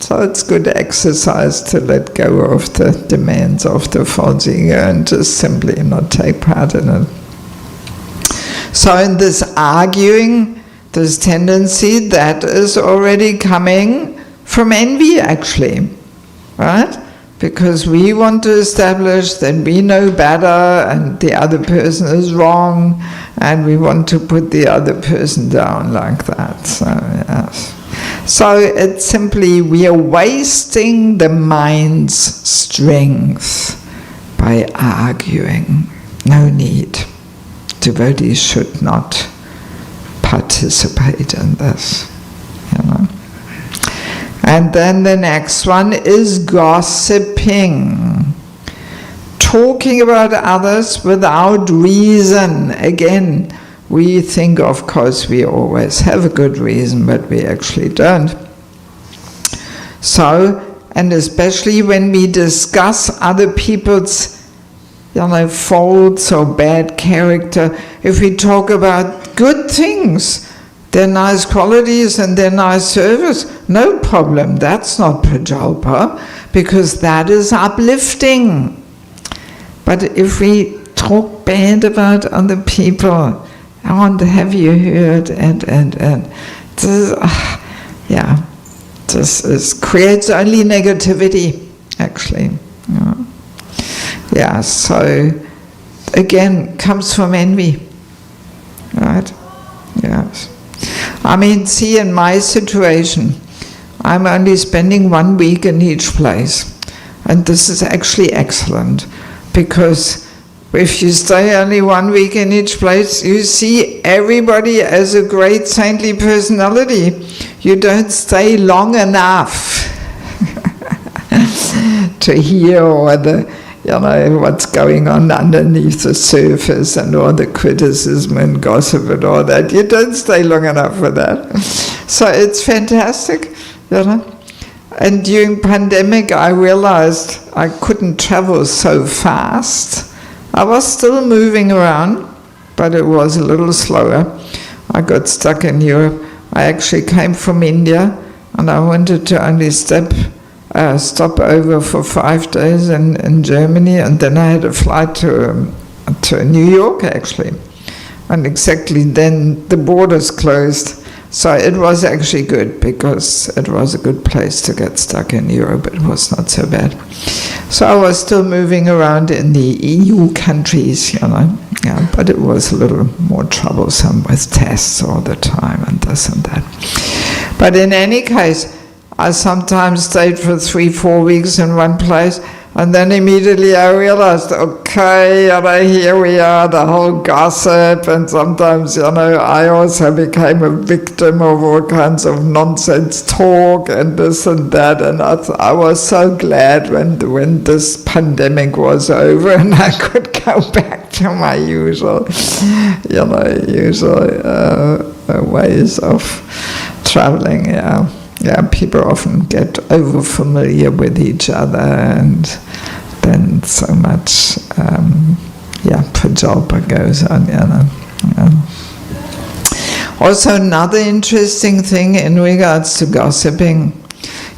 so it's good exercise to let go of the demands of the false ego and just simply not take part in it. So in this arguing, this tendency, that is already coming from envy actually, right? Because we want to establish that we know better and the other person is wrong, and we want to put the other person down like that. So, yes. So it's simply we are wasting the mind's strength by arguing. No need. Devotees should not participate in this. And then the next one is gossiping. Talking about others without reason. Again, we think, of course, we always have a good reason, but we actually don't. So, and especially when we discuss other people's faults or bad character, if we talk about good things, their nice qualities and their nice service, no problem. That's not Prajalpa, because that is uplifting. But if we talk bad about other people, have you heard, and this creates only negativity, actually. So again, comes from envy, right? Yes. See, in my situation, I'm only spending 1 week in each place. And this is actually excellent, because if you stay only 1 week in each place, you see everybody as a great saintly personality. You don't stay long enough to hear all the, what's going on underneath the surface and all the criticism and gossip and all that. You don't stay long enough for that. So it's fantastic, And during pandemic, I realized I couldn't travel so fast. I was still moving around, but it was a little slower. I got stuck in Europe. I actually came from India, and I wanted to only stop over for 5 days in Germany, and then I had a flight to New York, actually. And exactly then the borders closed. So it was actually good, because it was a good place to get stuck in Europe. It was not so bad. So I was still moving around in the EU countries, but it was a little more troublesome with tests all the time and this and that. But in any case, I sometimes stayed for 3-4 weeks in one place, and then immediately I realized, okay, here we are, the whole gossip, and sometimes, I also became a victim of all kinds of nonsense talk and this and that, and I was so glad when this pandemic was over and I could go back to my usual ways of traveling, people often get over familiar with each other, and then so much, Prajalpa goes on, Also, another interesting thing in regards to gossiping,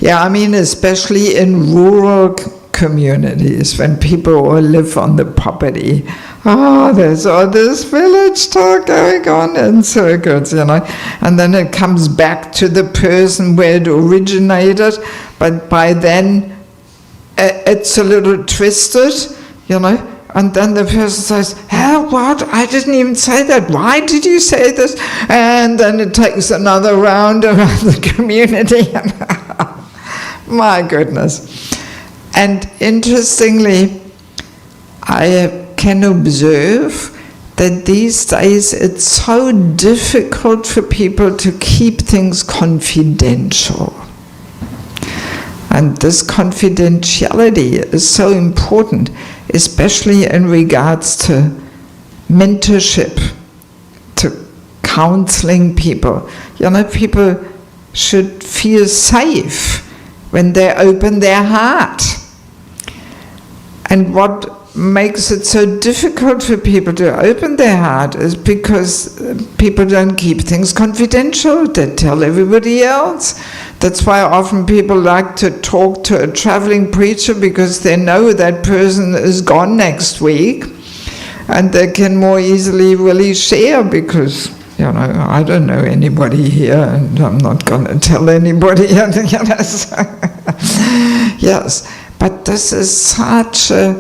especially in rural communities, when people all live on the property. There's all this village talk going on in circles, and then it comes back to the person where it originated, but by then it's a little twisted, and then the person says, what? I didn't even say that. Why did you say this? And then it takes another round around the community. My goodness. And interestingly, I can observe that these days it's so difficult for people to keep things confidential. And this confidentiality is so important, especially in regards to mentorship, to counseling people. People should feel safe when they open their heart. And what makes it so difficult for people to open their heart is because people don't keep things confidential. They tell everybody else. That's why often people like to talk to a traveling preacher, because they know that person is gone next week, and they can more easily really share, because I don't know anybody here, and I'm not going to tell anybody. Yes, but this is such a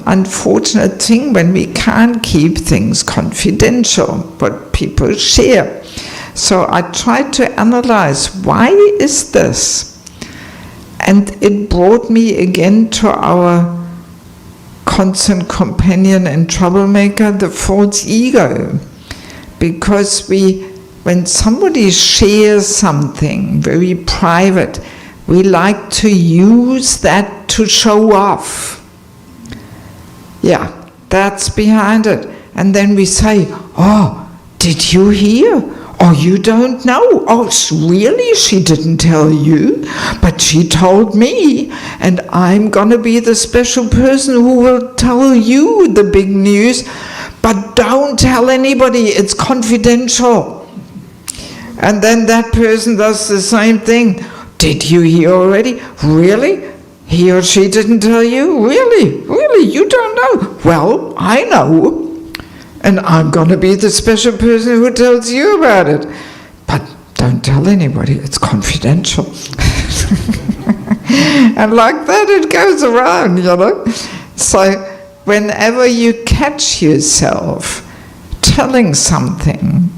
unfortunate thing when we can't keep things confidential, what people share. So I tried to analyze, why is this? And it brought me again to our constant companion and troublemaker, the false ego. Because when somebody shares something very private, we like to use that to show off. Yeah, that's behind it. And then we say, did you hear? You don't know. Really? She didn't tell you? But she told me. And I'm going to be the special person who will tell you the big news. But don't tell anybody. It's confidential. And then that person does the same thing. Did you hear already? Really? He or she didn't tell you? Really? Really? You don't know? Well, I know. And I'm going to be the special person who tells you about it. But don't tell anybody. It's confidential. And like that it goes around, So whenever you catch yourself telling something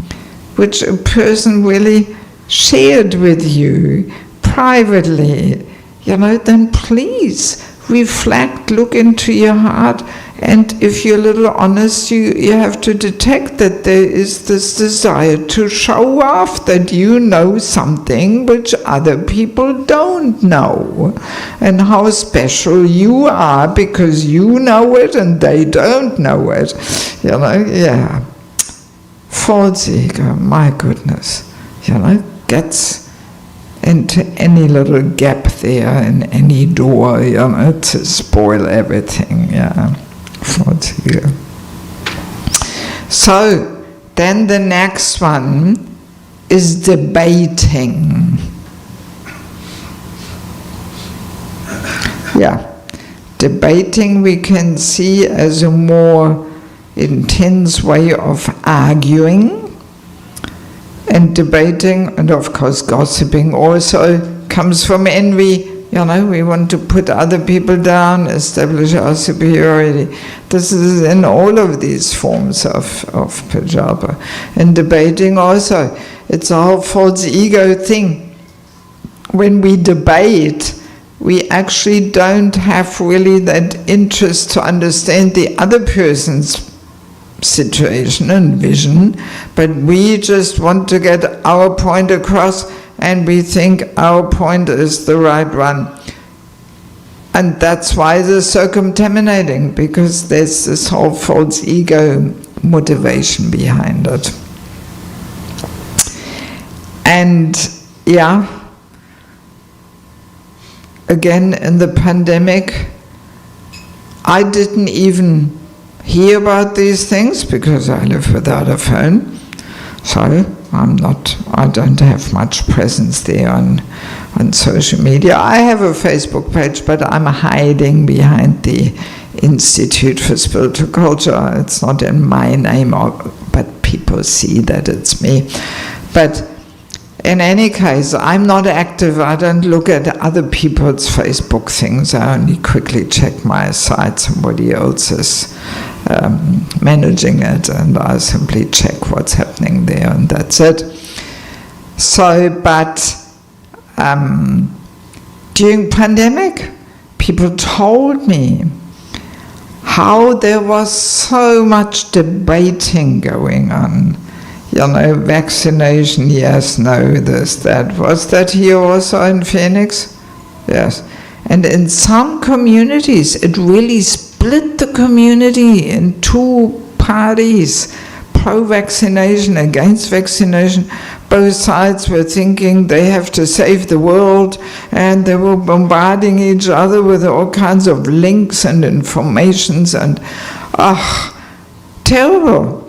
which a person really shared with you privately, then please reflect, look into your heart, And if you're a little honest, you have to detect that there is this desire to show off that you know something which other people don't know, and how special you are because you know it and they don't know it. You know, yeah. False ego, my goodness, you know, gets into any little gap there in any door, you know, to spoil everything, yeah. False ego. So, then the next one is debating. Yeah. Debating we can see as a more intense way of arguing, and debating, and of course gossiping also comes from envy. You know, we want to put other people down, establish our superiority. This is in all of these forms of Prajalpa. And debating also, it's a whole false ego thing. When we debate, we actually don't have really that interest to understand the other person's situation and vision, but we just want to get our point across, and we think our point is the right one. And that's why they're so contaminating, because there's this whole false ego motivation behind it. And yeah, again, in the pandemic, I didn't even hear about these things because I live without a phone, so I don't have much presence there on social media. I have a Facebook page, but I'm hiding behind the Institute for Spiritual Culture. It's not in my name, but people see that it's me. But in any case, I'm not active. I don't look at other people's Facebook things. I only quickly check my site. Somebody else is managing it, and I simply check what's happening there, and that's it. So, but during pandemic, people told me how there was so much debating going on. You know, vaccination, yes, no, this, that. Was that here also in Phoenix? Yes. And in some communities, it really split the community in two parties, pro-vaccination, against vaccination. Both sides were thinking they have to save the world, and they were bombarding each other with all kinds of links and informations, and terrible.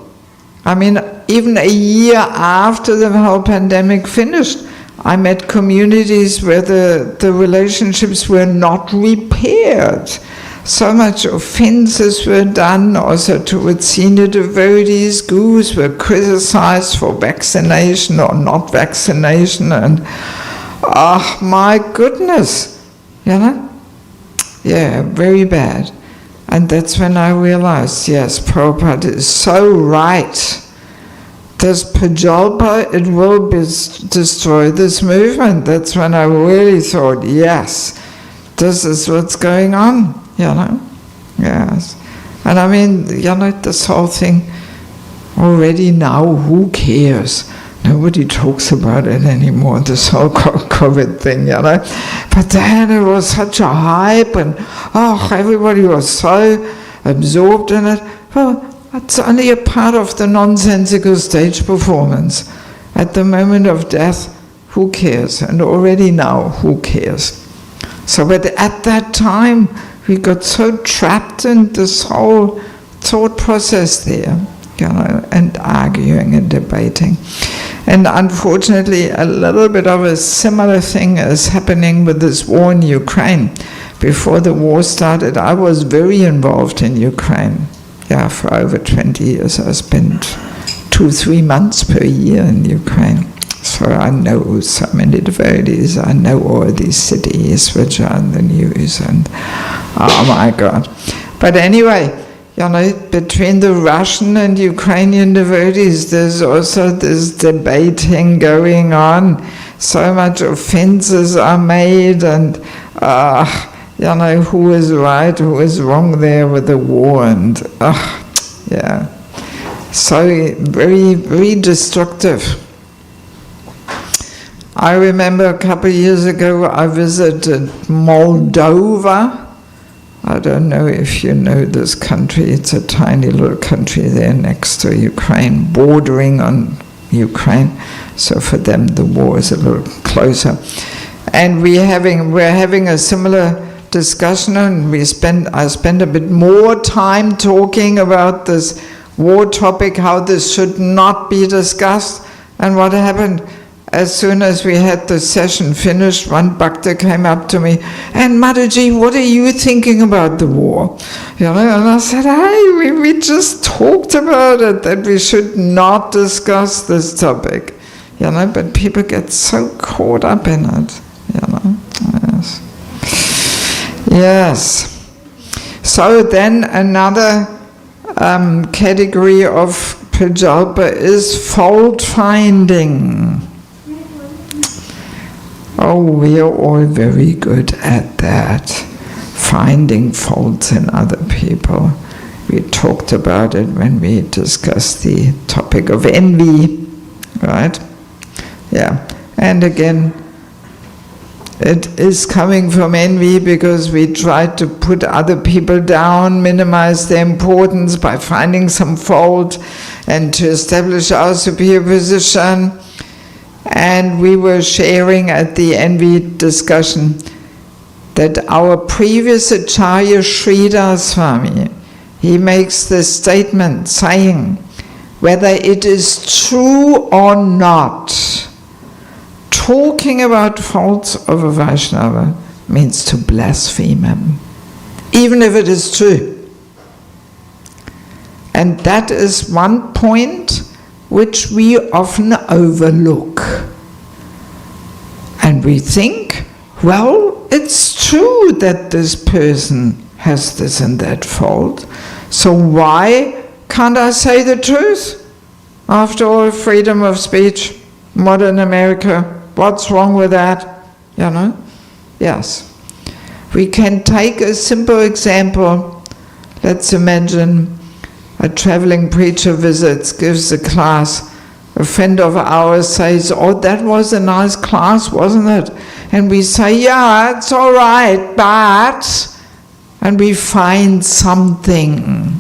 I mean, even a year after the whole pandemic finished, I met communities where the relationships were not repaired. So much offenses were done also towards senior devotees. Gurus were criticized for vaccination or not vaccination, and my goodness, you know? Yeah, very bad. And that's when I realized, yes, Prabhupada is so right. This Prajalpa, it will destroy this movement. That's when I really thought, yes, this is what's going on, you know? Yes. And I mean, you know, this whole thing, already now, who cares? Nobody talks about it anymore, this whole COVID thing, you know. But then it was such a hype, and everybody was so absorbed in it. Well, it's only a part of the nonsensical stage performance. At the moment of death, who cares? And already now, who cares? So, but at that time, we got so trapped in this whole thought process there, you know, and arguing and debating. And unfortunately, a little bit of a similar thing is happening with this war in Ukraine. Before the war started, I was very involved in Ukraine. Yeah, for over 20 years. I spent 2-3 months per year in Ukraine. So I know so many devotees. I know all these cities which are in the news, and oh my God. But anyway, you know, between the Russian and Ukrainian devotees, there's also this debating going on. So much offenses are made, and who is right, who is wrong there with the war, and yeah, so very, very destructive. I remember a couple of years ago I visited Moldova. I don't know if you know this country. It's a tiny little country there next to Ukraine, bordering on Ukraine. So for them the war is a little closer. And we're having a similar discussion, and I spent a bit more time talking about this war topic, how this should not be discussed. And what happened? As soon as we had the session finished, one bhakta came up to me, and Mataji, what are you thinking about the war? And I said, hey, we just talked about it, that we should not discuss this topic. But people get so caught up in it. Yes. So then another category of Prajalpa is fault finding. Oh, we are all very good at that, finding faults in other people. We talked about it when we discussed the topic of envy, right? Yeah, and again, it is coming from envy because we try to put other people down, minimize their importance by finding some fault and to establish our superior position. And we were sharing at the envy discussion that our previous Acharya Sridhar Swami, he makes this statement saying, whether it is true or not, talking about faults of a Vaishnava means to blaspheme him, even if it is true. And that is one point which we often overlook. And we think, well, it's true that this person has this and that fault, so why can't I say the truth? After all, freedom of speech, modern America, what's wrong with that? Yes. We can take a simple example. Let's imagine a traveling preacher visits, gives a class. A friend of ours says, oh, that was a nice class, wasn't it? And we say, yeah, it's all right, but... And we find something.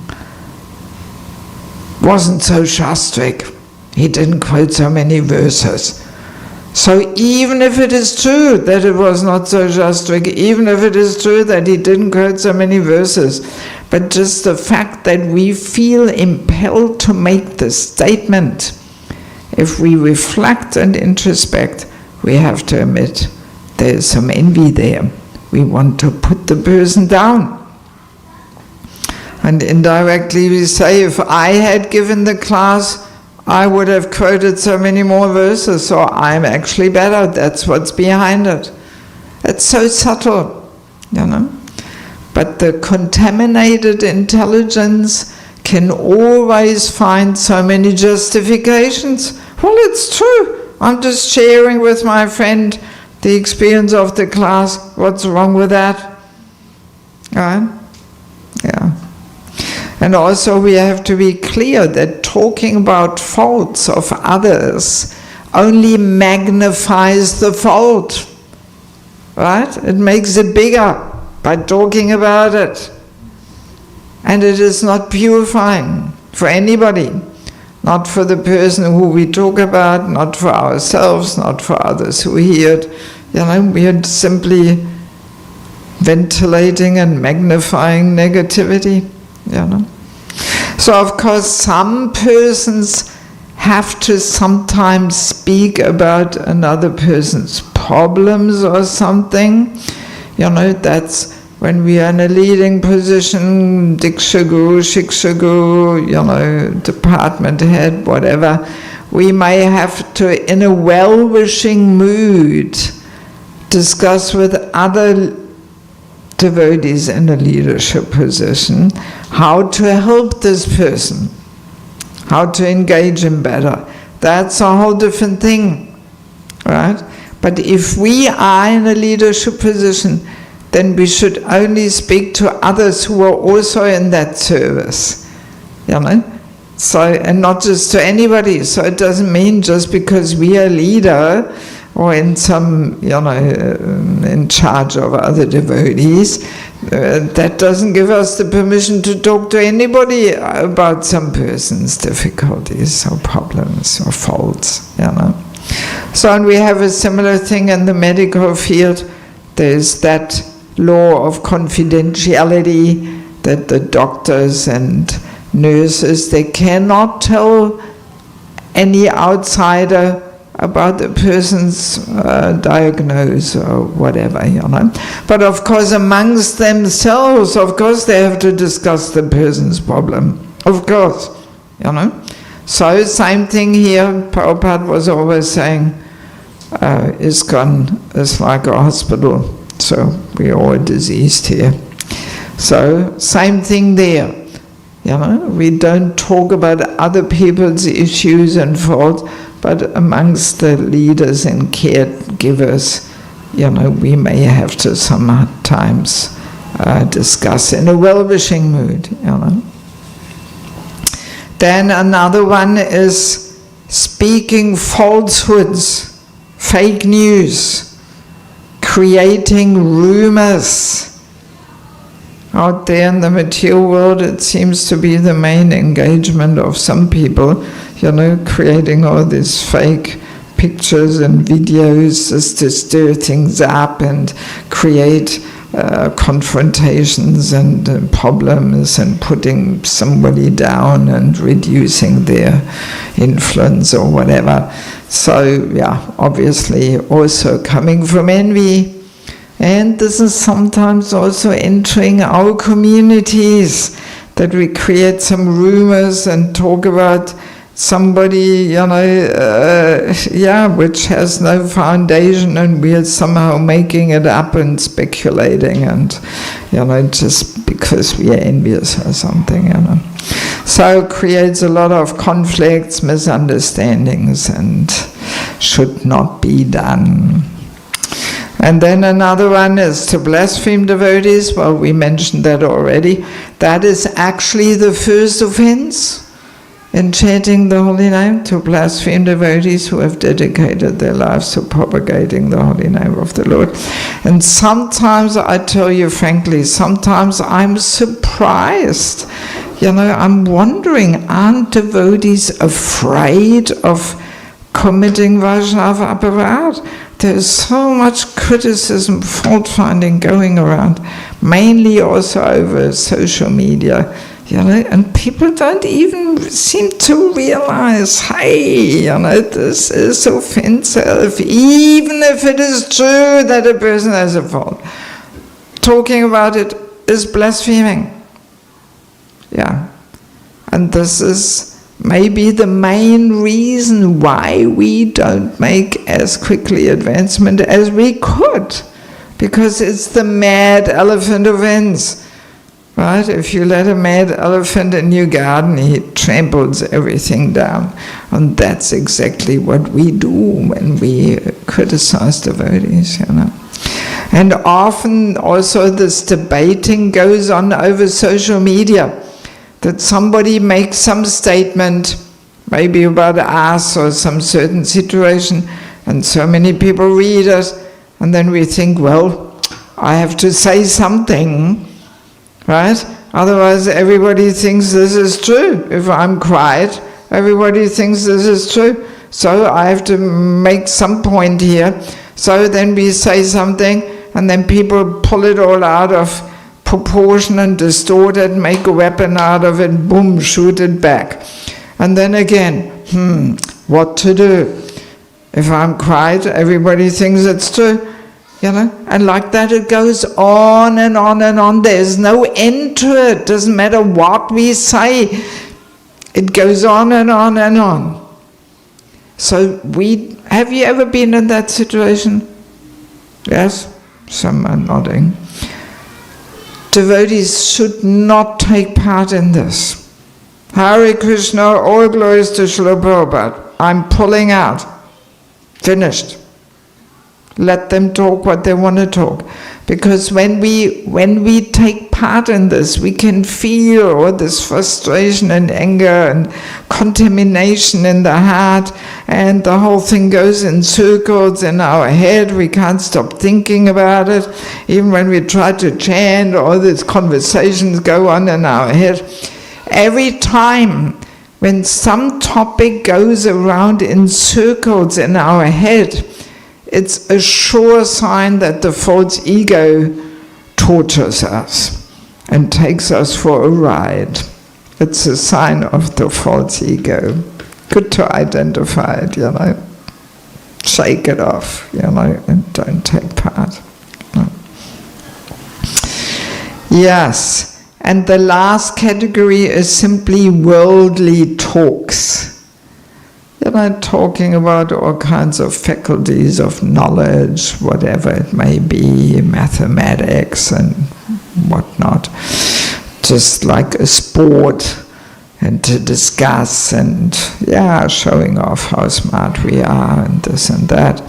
Wasn't so shastric. He didn't quote so many verses. So even if it is true that it was not so shastric, even if it is true that he didn't quote so many verses, but just the fact that we feel impelled to make this statement, if we reflect and introspect, we have to admit there is some envy there. We want to put the person down. And indirectly we say, if I had given the class, I would have quoted so many more verses, so I'm actually better. That's what's behind it. It's so subtle, But the contaminated intelligence can always find so many justifications. Well, it's true. I'm just sharing with my friend the experience of the class. What's wrong with that? Right? Yeah. And also we have to be clear that talking about faults of others only magnifies the fault. Right? It makes it bigger by talking about it. And it is not purifying for anybody. Not for the person who we talk about, not for ourselves, not for others who hear it. We are simply ventilating and magnifying negativity. So of course some persons have to sometimes speak about another person's problems or something. That's when we are in a leading position, Diksha Guru, Shiksha Guru, department head, whatever. We may have to, in a well-wishing mood, discuss with other devotees in a leadership position how to help this person, how to engage him better. That's a whole different thing, right? But if we are in a leadership position, then we should only speak to others who are also in that service, you know. So, and not just to anybody. So it doesn't mean just because we are leader or in some, you know, in charge of other devotees, that doesn't give us the permission to talk to anybody about some person's difficulties or problems or faults, you know. So, and we have a similar thing in the medical field. There's that law of confidentiality that the doctors and nurses, they cannot tell any outsider about the person's diagnosis or whatever, you know. But of course amongst themselves, of course they have to discuss the person's problem, of course, you know. So same thing here, Prabhupada was always saying, ISKCON is like a hospital, so we're all diseased here. So same thing there. You know, we don't talk about other people's issues and faults, but amongst the leaders and caregivers, you know, we may have to sometimes discuss in a well-wishing mood, you know. Then another one is speaking falsehoods, fake news, creating rumors. Out there in the material world, it seems to be the main engagement of some people, you know, creating all these fake pictures and videos just to stir things up and create confrontations and problems and putting somebody down and reducing their influence or whatever. So, yeah, obviously also coming from envy. And this is sometimes also entering our communities, that we create some rumors and talk about somebody, you know, which has no foundation, and we are somehow making it up and speculating, and, you know, just because we are envious or something, you know. So it creates a lot of conflicts, misunderstandings, and should not be done. And then another one is to blaspheme devotees. Well, we mentioned that already. That is actually the first offense in chanting the holy name, to blaspheme devotees who have dedicated their lives to propagating the holy name of the Lord. And sometimes, I tell you frankly, sometimes I'm surprised. You know, I'm wondering, aren't devotees afraid of committing Vaishnava aparad? There's so much criticism, fault-finding going around, mainly also over social media, you know, and people don't even seem to realize, hey, you know, this is offensive, even if it is true that a person has a fault. Talking about it is blaspheming. Yeah, and this is maybe the main reason why we don't make as quickly advancement as we could, because it's the mad elephant offense, right? If you let a mad elephant in your garden, he tramples everything down, and that's exactly what we do when we criticize devotees, you know. And often also this debating goes on over social media, that somebody makes some statement, maybe about us or some certain situation, and so many people read it, and then we think, well, I have to say something, right? Otherwise everybody thinks this is true. If I'm quiet, everybody thinks this is true. So I have to make some point here. So then we say something, and then people pull it all out of proportion and distort it, make a weapon out of it, boom, shoot it back. And then again, what to do? If I'm quiet, everybody thinks it's true, you know? And like that it goes on and on and on. There's no end to it. Doesn't matter what we say. It goes on and on and on. So have you ever been in that situation? Yes? Some are nodding. Devotees should not take part in this. Hare Krishna, all glories to Srila Prabhupada. I'm pulling out. Finished. Let them talk what they want to talk. Because when we take part in this, we can feel all this frustration and anger and contamination in the heart, and the whole thing goes in circles in our head. We can't stop thinking about it. Even when we try to chant, all these conversations go on in our head. Every time when some topic goes around in circles in our head, it's a sure sign that the false ego tortures us and takes us for a ride. It's a sign of the false ego. Good to identify it, Shake it off, and don't take part. No. Yes, and the last category is simply worldly talks. Talking about all kinds of faculties of knowledge, whatever it may be, mathematics and whatnot, just like a sport, and to discuss and, showing off how smart we are and this and that.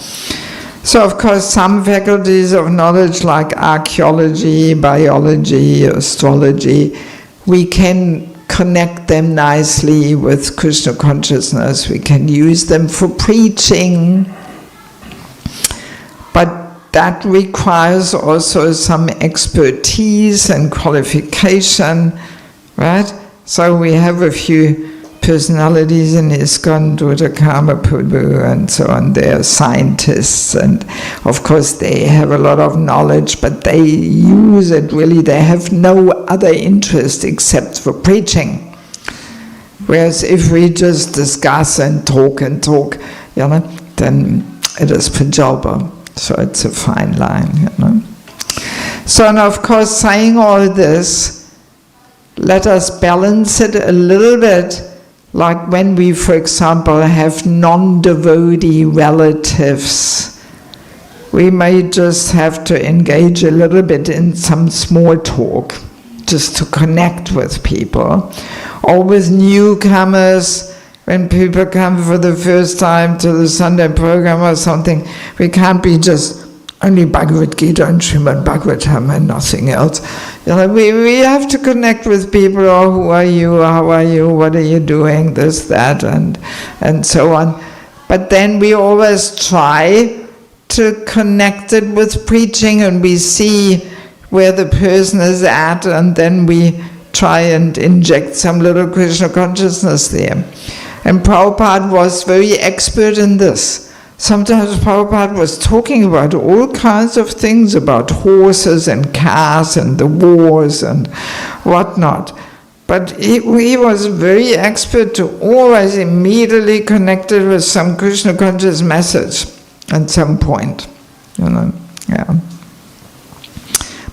So, of course, some faculties of knowledge like archaeology, biology, astrology, we can connect them nicely with Krishna consciousness. We can use them for preaching, but that requires also some expertise and qualification, right? So we have a few personalities in ISKCON, Dutta Prabhu and so on. They are scientists, and of course they have a lot of knowledge, but they use it really, they have no other interest except for preaching. Whereas if we just discuss and talk, then it is Prajalpa. So it's a fine line, So, and of course, saying all this, let us balance it a little bit. Like when we, for example, have non-devotee relatives, we may just have to engage a little bit in some small talk, just to connect with people. Or with newcomers, when people come for the first time to the Sunday program or something, we can't be just only Bhagavad Gita and Srimad Bhagavatam and nothing else. We have to connect with people. Oh, who are you? How are you? What are you doing? This, that, and so on. But then we always try to connect it with preaching, and we see where the person is at, and then we try and inject some little Krishna consciousness there. And Prabhupada was very expert in this. Sometimes Prabhupada was talking about all kinds of things, about horses and cars and the wars and whatnot. But he was very expert to always immediately connect it with some Krishna conscious message at some point.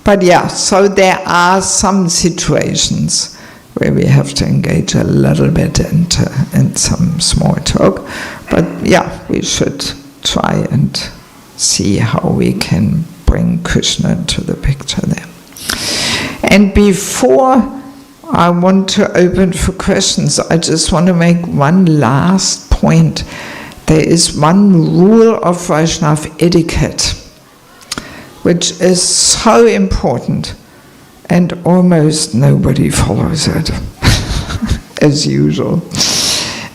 But so there are some situations where we have to engage a little bit in some small talk. But we should try and see how we can bring Krishna into the picture there. And before I want to open for questions, I just want to make one last point. There is one rule of Vaishnava etiquette which is so important, and almost nobody follows it, as usual.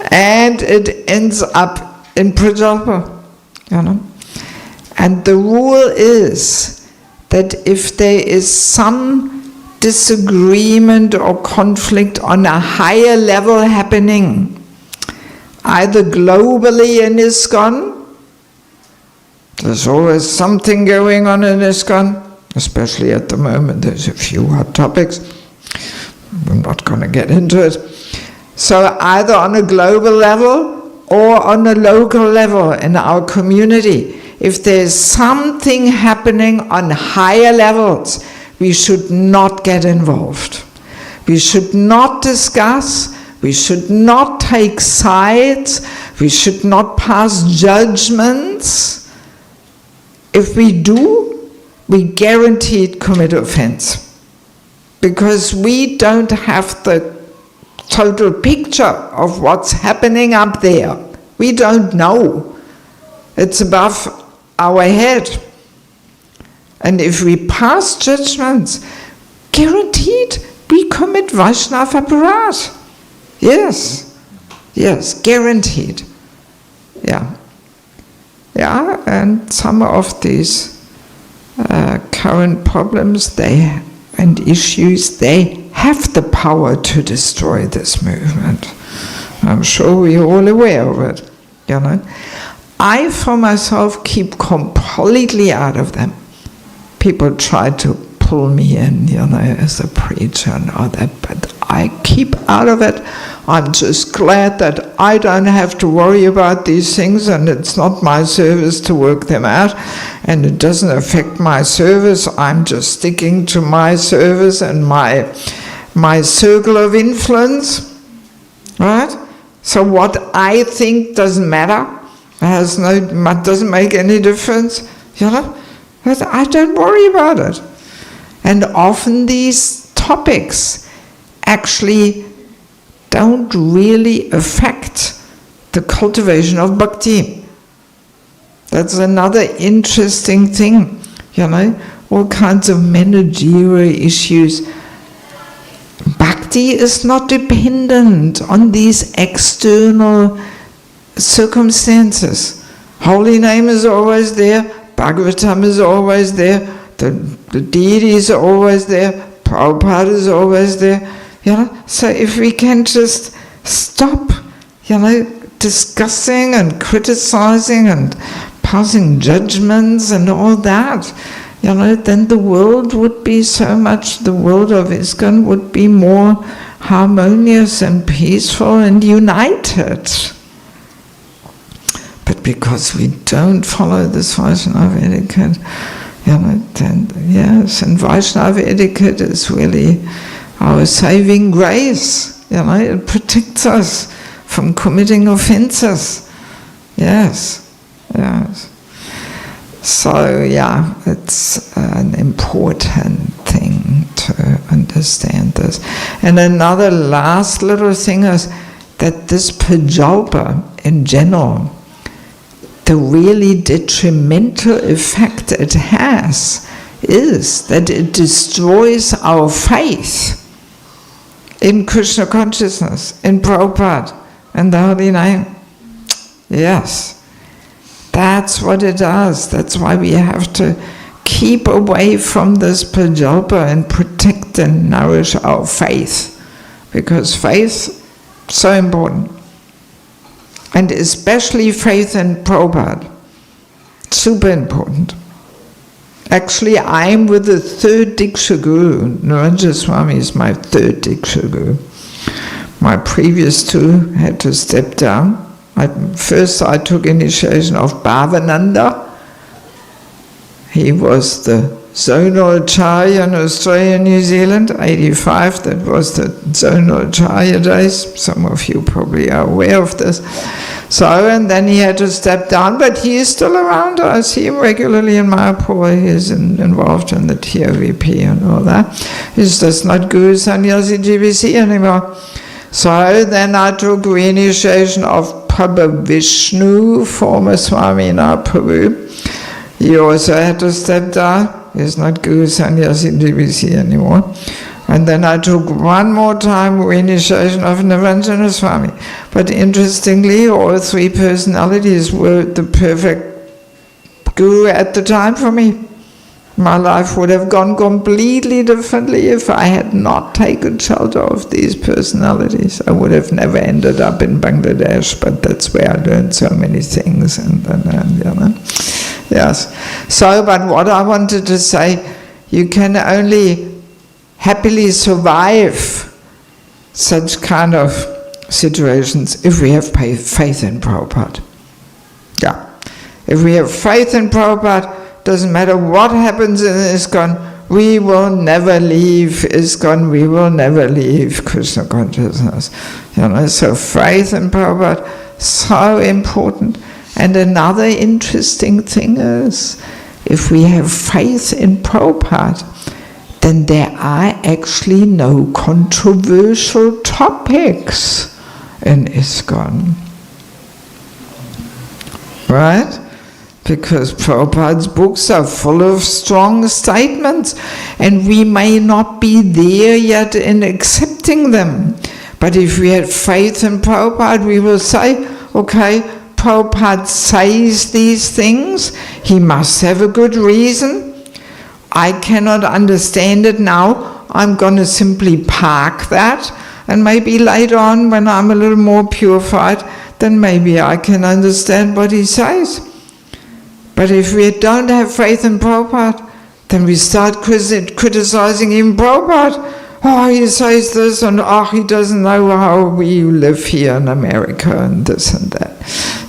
And it ends up in Prajalpa, And the rule is that if there is some disagreement or conflict on a higher level happening, either globally in ISKCON, there's always something going on in ISKCON, especially at the moment. There's a few hot topics. I'm not going to get into it. So either on a global level or on a local level in our community, if there's something happening on higher levels, we should not get involved. We should not discuss. We should not take sides. We should not pass judgments. If we do, we guaranteed commit offense, because we don't have the total picture of what's happening up there. We don't know. It's above our head. And if we pass judgments, guaranteed we commit Vaishnava aparadh. Yes, yes, guaranteed. Yeah. Yeah, and some of these current problems and issues, they have the power to destroy this movement. I'm sure we're all aware of it, you know. I, for myself, keep completely out of them. People try to pull me in, you know, as a preacher and all that, but I keep out of it. I'm just glad that I don't have to worry about these things, and it's not my service to work them out, and it doesn't affect my service. I'm just sticking to my service and my circle of influence, right? So what I think doesn't matter, doesn't make any difference, you know. But I don't worry about it. And often these topics actually don't really affect the cultivation of bhakti. That's another interesting thing, you know, all kinds of managerial issues. Bhakti is not dependent on these external circumstances. Holy name is always there, Bhagavatam is always there, the deities are always there, Prabhupada is always there, you know. So if we can just stop, you know, discussing and criticizing and passing judgments and all that, you know, then the world would be the world of ISKCON would be more harmonious and peaceful and united. But because we don't follow this Vaishnava etiquette, you know, then yes, and Vaishnava etiquette is really our saving grace, you know, it protects us from committing offenses. Yes, yes. So yeah, it's an important thing to understand this. And another last little thing is that this Prajalpa in general, the really detrimental effect it has is that it destroys our faith in Krishna consciousness, in Prabhupada, and the Holy Name. Yes, that's what it does. That's why we have to keep away from this Prajalpa and protect and nourish our faith, because faith is so important. And especially faith in Prabhupada, super important. Actually, I'm with the third Diksha Guru. Naranja Swami is my third Diksha Guru. My previous two had to step down. First I took initiation of Bhavananda. He was the zonal Acharya in Australia and New Zealand, 85, that was the zonal Acharya days. Some of you probably are aware of this. So, and then he had to step down, but he is still around. I see him regularly in Mayapur. He is involved in the TOVP and all that. He's just not Guru Sannyasi GBC anymore. So then I took reinitiation of Prabhu Vishnu, former Swami in our Peru. He also had to step down. He's not Guru Sannyasi GBC anymore. And then I took one more time reinitiation of Niranjana Swami. But interestingly, all three personalities were the perfect guru at the time for me. My life would have gone completely differently if I had not taken shelter of these personalities. I would have never ended up in Bangladesh, but that's where I learned so many things. And you know. Yes. So, but what I wanted to say, you can only happily survive such kind of situations if we have faith in Prabhupada. Yeah. If we have faith in Prabhupada, doesn't matter what happens in ISKCON, we will never leave ISKCON, we will never leave Krishna consciousness. You know, so faith in Prabhupada, so important. And another interesting thing is, if we have faith in Prabhupada, then there are actually no controversial topics in ISKCON. Right? because Prabhupada's books are full of strong statements, and we may not be there yet in accepting them. But if we had faith in Prabhupada, we will say, okay, Prabhupada says these things, he must have a good reason. I cannot understand it now, I'm going to simply park that, and maybe later on, when I'm a little more purified, then maybe I can understand what he says. But if we don't have faith in Prabhupada, then we start criticizing even Prabhupada. Oh, he says this, and oh, he doesn't know how we live here in America, and this and that.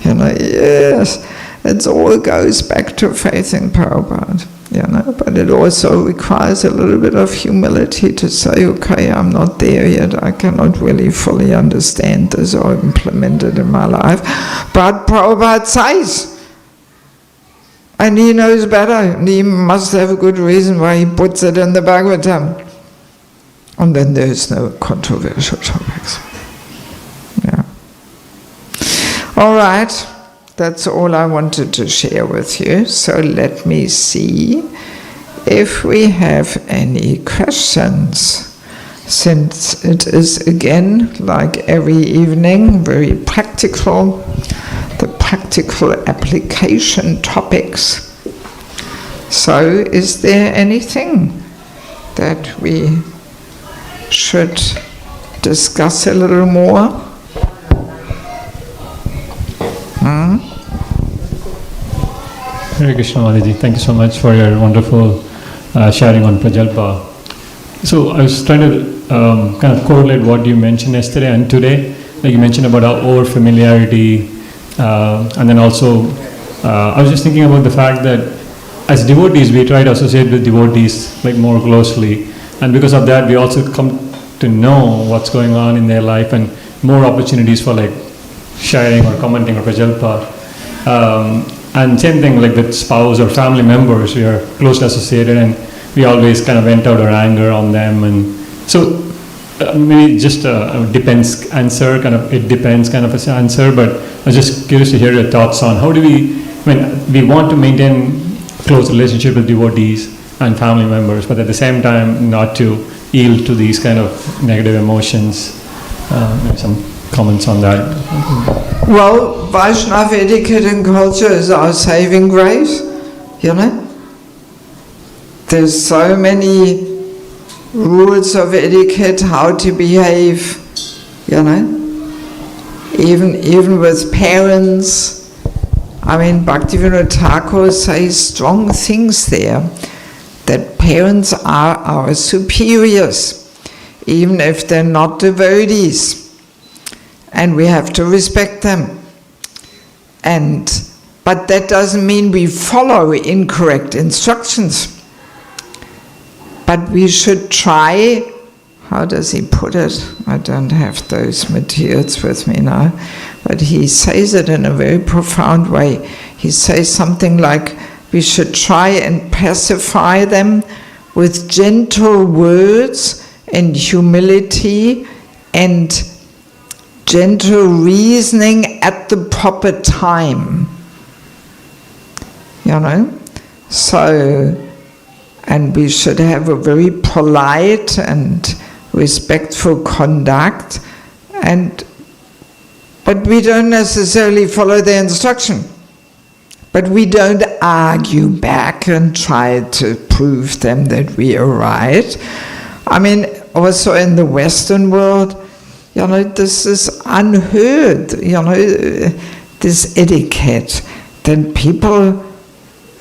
Yes, it all goes back to faith in Prabhupada. But it also requires a little bit of humility to say, okay, I'm not there yet, I cannot really fully understand this or implement it in my life. But Prabhupada says, and he knows better, and he must have a good reason why he puts it in the Bhagavatam. And then there's no controversial topics. Yeah. All right, that's all I wanted to share with you. So let me see if we have any questions. Since it is again, like every evening, very practical, the practical application topics. So is there anything that we should discuss a little more? Hare Krishna, Mataji. Thank you so much for your wonderful sharing on Prajalpa. So I was trying to kind of correlate what you mentioned yesterday and today. Like you mentioned about our over familiarity, and then also I was just thinking about the fact that as devotees we try to associate with devotees like more closely, and because of that we also come to know what's going on in their life and more opportunities for like sharing or commenting or Prajalpa. And same thing like with spouse or family members, we are closely associated and we always kind of vent out our anger on them. And so maybe just a depends answer, kind of it depends kind of an answer, but I was just curious to hear your thoughts on how do we, when we want to maintain close relationship with devotees and family members, but at the same time not to yield to these kind of negative emotions. Maybe some comments on that. Well, Vaishnava etiquette and culture is our saving grace, There's so many rules of etiquette, how to behave, even with parents. I mean, Bhaktivinoda Thakur says strong things there, that parents are our superiors, even if they're not devotees. And we have to respect them. But that doesn't mean we follow incorrect instructions. But we should try, how does he put it? I don't have those materials with me now. But he says it in a very profound way. He says something like, we should try and pacify them with gentle words and humility and gentle reasoning at the proper time. So, and we should have a very polite and respectful conduct, but we don't necessarily follow their instruction. But we don't argue back and try to prove them that we are right. I mean, also in the Western world, this is unheard, this etiquette, that people,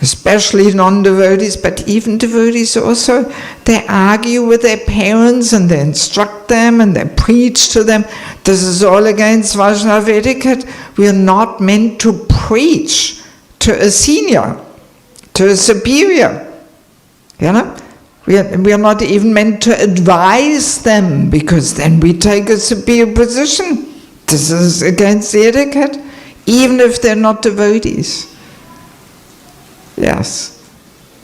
especially non-devotees, but even devotees also, they argue with their parents and they instruct them and they preach to them. This is all against Vaishnava etiquette. We are not meant to preach to a senior, to a superior. We are not even meant to advise them, because then we take a superior position. This is against the etiquette, even if they're not devotees. Yes.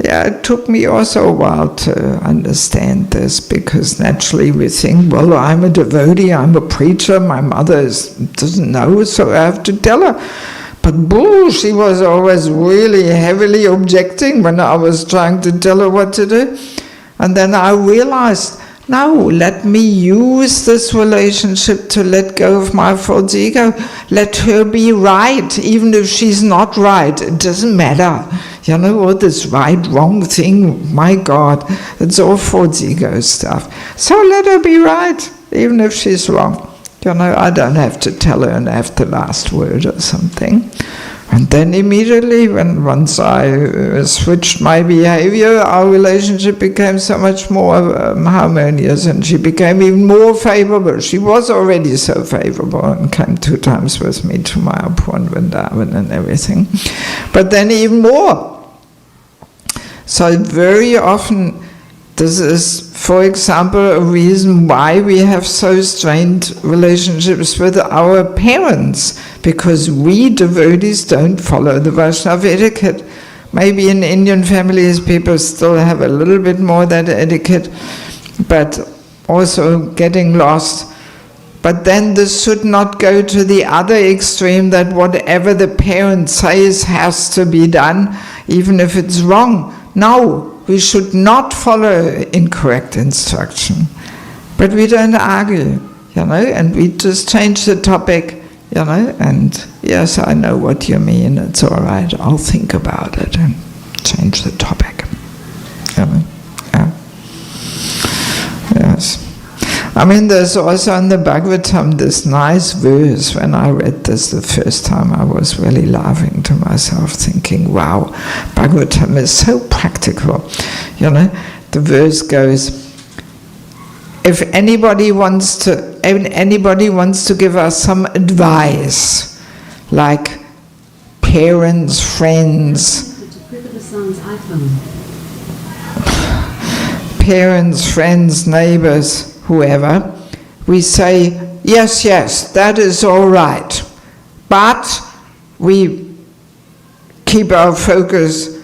Yeah, it took me also a while to understand this, because naturally we think, well, I'm a devotee, I'm a preacher, my mother doesn't know, so I have to tell her. But boo, she was always really heavily objecting when I was trying to tell her what to do. And then I realized, no, let me use this relationship to let go of my false ego. Let her be right, even if she's not right. It doesn't matter. You know, all this right, wrong thing, my God, it's all false ego stuff. So let her be right, even if she's wrong. You know, I don't have to tell her and have the last word or something. And then immediately, once I switched my behavior, our relationship became so much more harmonious, and she became even more favorable. She was already so favorable and came 2 times with me to Mayapur and Vrindavan and everything. But then even more. So very often, this is, for example, a reason why we have so strained relationships with our parents, because we devotees don't follow the Vaishnava etiquette. Maybe in Indian families people still have a little bit more that etiquette, but also getting lost. But then this should not go to the other extreme, that whatever the parent says has to be done, even if it's wrong. No. We should not follow incorrect instruction. But we don't argue, you know, and we just change the topic, you know, and yes, I know what you mean, it's all right, I'll think about it, and change the topic. You know? Yeah. Yes. I mean, there's also in the Bhagavatam this nice verse. When I read this the first time, I was really laughing to myself, thinking, wow, Bhagavatam is so practical. You know, the verse goes, if anybody wants to give us some advice, like parents, friends, neighbors, whoever, we say, yes, yes, that is all right. But we keep our focus,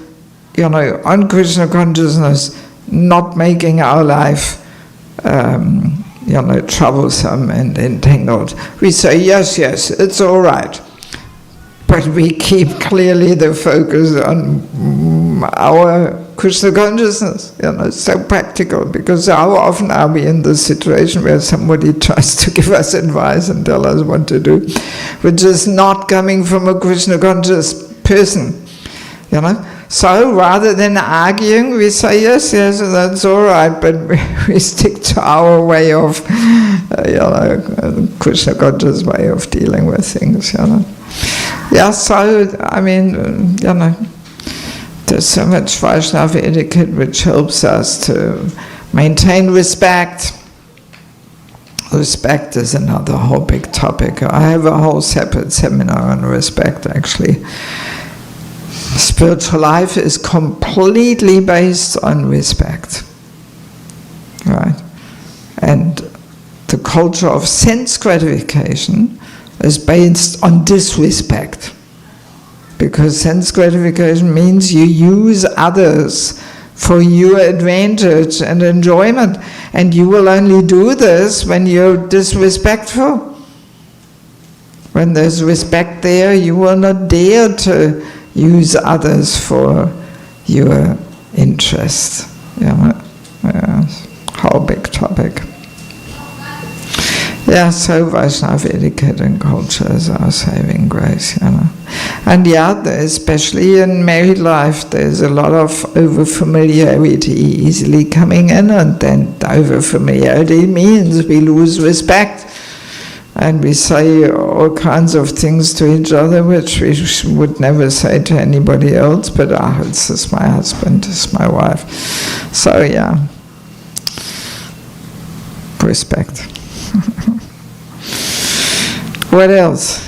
you know, on Krishna consciousness, not making our life, you know, troublesome and entangled. We say, yes, yes, it's all right. But we keep clearly the focus on our Krishna consciousness. You know, it's so practical, because how often are we in this situation where somebody tries to give us advice and tell us what to do, which is not coming from a Krishna conscious person, you know? So rather than arguing, we say, yes, yes, that's all right, but we stick to our way of, you know, Krishna conscious way of dealing with things, you know. Yeah, so, I mean, you know, there's so much Vaishnava etiquette which helps us to maintain respect. Respect is another whole big topic. I have a whole separate seminar on respect, actually. Spiritual life is completely based on respect, right? And the culture of sense gratification is based on disrespect, because sense gratification means you use others for your advantage and enjoyment, and you will only do this when you're disrespectful. When there's respect there, you will not dare to use others for your interest. Yeah, whole big topic. Yeah, so Vaishnava etiquette and culture is our saving grace, you know. And yeah, especially in married life, there's a lot of over-familiarity easily coming in, and then over-familiarity means we lose respect. And we say all kinds of things to each other which we would never say to anybody else, but this is my husband, this is my wife. So yeah, respect. What else?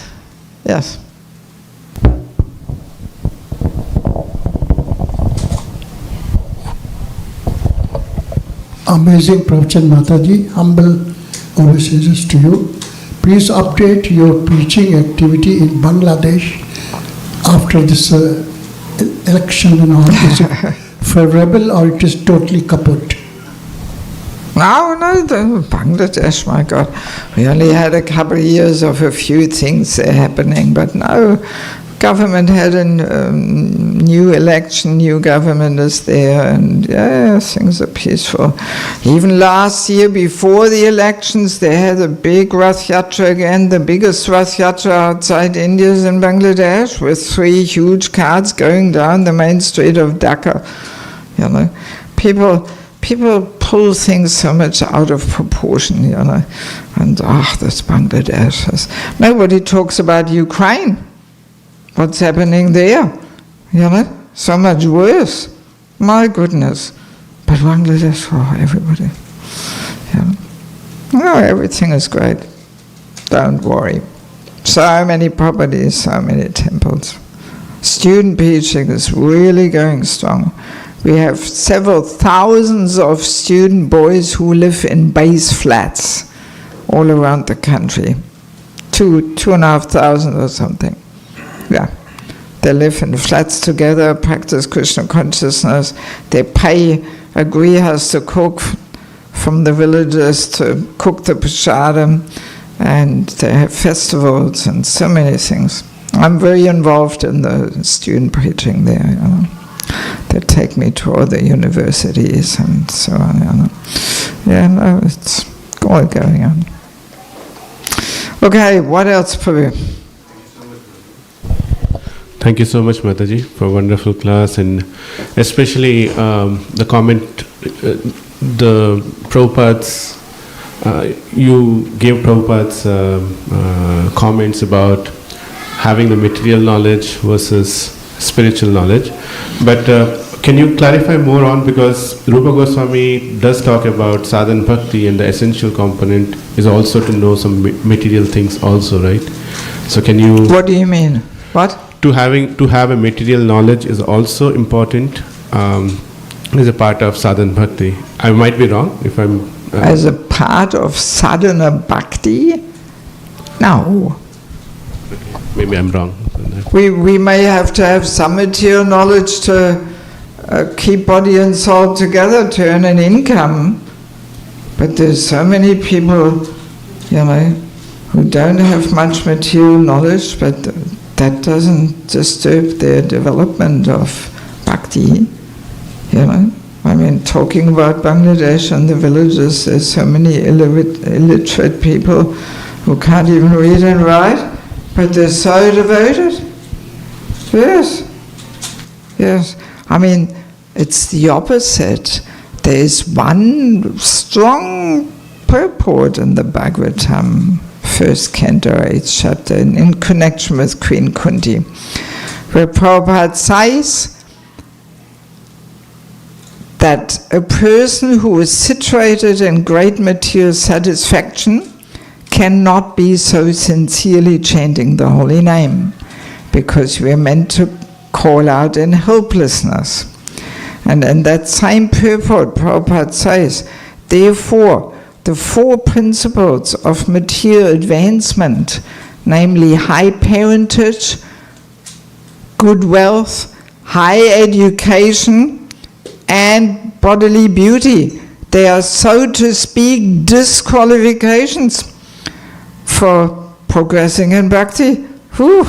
Yes. Amazing Pravachan Mataji, humble obeisances to you. Please update your preaching activity in Bangladesh after this election and all. Is it favorable or it is totally kaput? No, Bangladesh, my God. We only had a couple of years of a few things happening, but no, government had a new election, new government is there, and yeah, things are peaceful. Even last year, before the elections, they had a big Rath Yatra again, the biggest Rath Yatra outside India in Bangladesh, with 3 huge carts going down the main street of Dhaka. You know, people pull things so much out of proportion, you know, and this Bangladesh. Nobody talks about Ukraine. What's happening there? You know, so much worse. My goodness. But Bangladesh, everybody. Yeah. No, everything is great. Don't worry. So many properties, so many temples. Student teaching is really going strong. We have several thousands of student boys who live in base flats all around the country. 2,500 or something. Yeah. They live in flats together, practice Krishna consciousness. They pay a grihas to cook from the villages to cook the prasadam, and they have festivals and so many things. I'm very involved in the student preaching there, you know. They take me to all the universities and so on, you know. Yeah, no, it's all going on. Okay, what else, Prabhu? Thank you so much, Mataji, for a wonderful class, and especially the comment, the Prabhupada's, you gave Prabhupada's comments about having the material knowledge versus spiritual knowledge. But can you clarify more on, because Rupa Goswami does talk about sadhana bhakti, and the essential component is also to know some material things also, right? So can you... What do you mean? What? To have a material knowledge is also important as a part of sadhana bhakti. I might be wrong if I'm... As a part of sadhana bhakti? No. Maybe I'm wrong. We may have to have some material knowledge to keep body and soul together, to earn an income. But there's so many people, you know, who don't have much material knowledge, but that doesn't disturb their development of bhakti, you know. I mean, talking about Bangladesh and the villages, there's so many illiterate people who can't even read and write, but they're so devoted. Yes. Yes. I mean, it's the opposite. There's one strong purport in the Bhagavatam, first canto, 8th chapter, in connection with Queen Kunti, where Prabhupada says that a person who is situated in great material satisfaction cannot be so sincerely chanting the holy name, because we are meant to call out in helplessness. And in that same purport, Prabhupada says, therefore, the 4 principles of material advancement, namely high parentage, good wealth, high education, and bodily beauty, they are, so to speak, disqualifications for progressing in bhakti. Whew,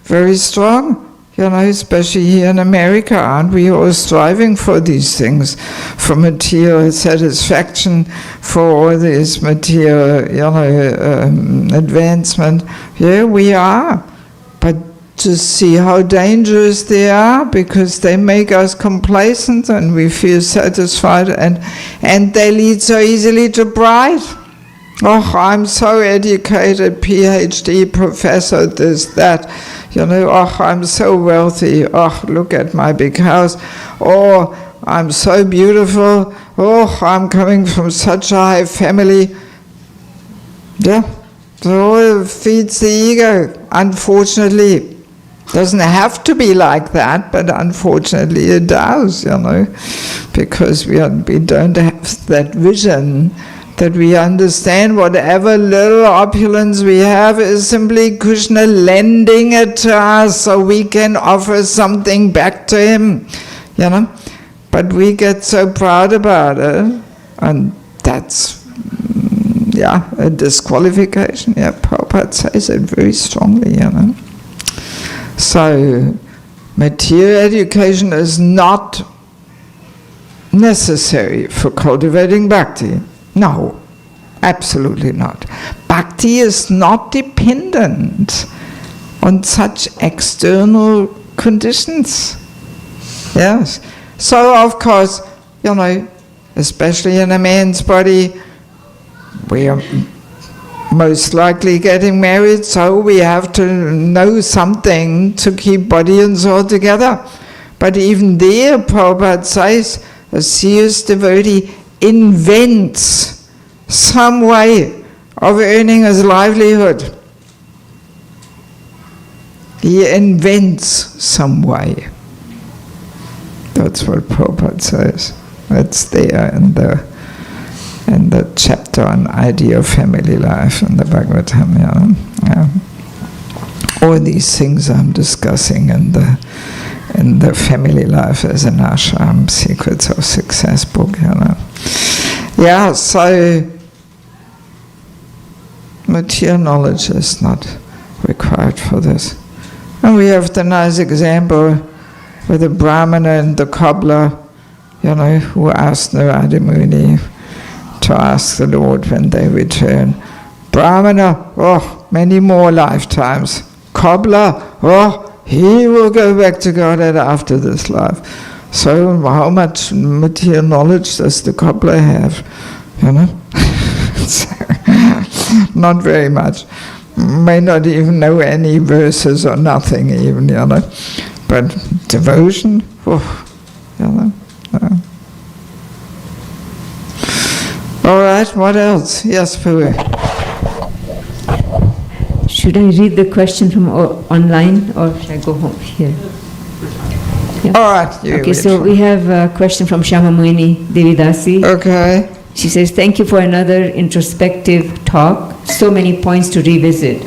very strong. You know, especially here in America, aren't we all striving for these things, for material satisfaction, for all this material, you know, advancement? Yeah, we are. But to see how dangerous they are, because they make us complacent and we feel satisfied, and they lead so easily to pride. Oh, I'm so educated, PhD, professor, this, that. You know, oh, I'm so wealthy. Oh, look at my big house. Oh, I'm so beautiful. Oh, I'm coming from such a high family. Yeah, it all feeds the ego, unfortunately. Doesn't have to be like that, but unfortunately it does, you know, because we don't have that vision, that we understand whatever little opulence we have is simply Krishna lending it to us so we can offer something back to him, you know. But we get so proud about it, and that's, a disqualification. Yeah, Prabhupada says it very strongly, you know. So, material education is not necessary for cultivating bhakti. No, absolutely not. Bhakti is not dependent on such external conditions. Yes. So, of course, especially in a man's body, we are most likely getting married, so we have to know something to keep body and soul together. But even there, Prabhupada says, a serious devotee invents some way of earning his livelihood. He invents some way. That's what Prabhupada says. That's there in the chapter on ideal family life in the Bhagavatam. All these things I'm discussing in the family life as an ashram, Secrets of Success book. Yeah, so material knowledge is not required for this. And we have the nice example with the Brahmana and the cobbler, who asked Narada Muni to ask the Lord when they return. Brahmana, many more lifetimes. Cobbler, he will go back to Godhead after this life. So how much material knowledge does the cobbler have? Not very much. May not even know any verses or nothing even, But devotion, All right, what else? Yes, Puri. Should I read the question from online or should I go home here? Yeah. All right. Okay, so we have a question from Shamamuni Devi Dasi. Okay. She says, thank you for another introspective talk. So many points to revisit.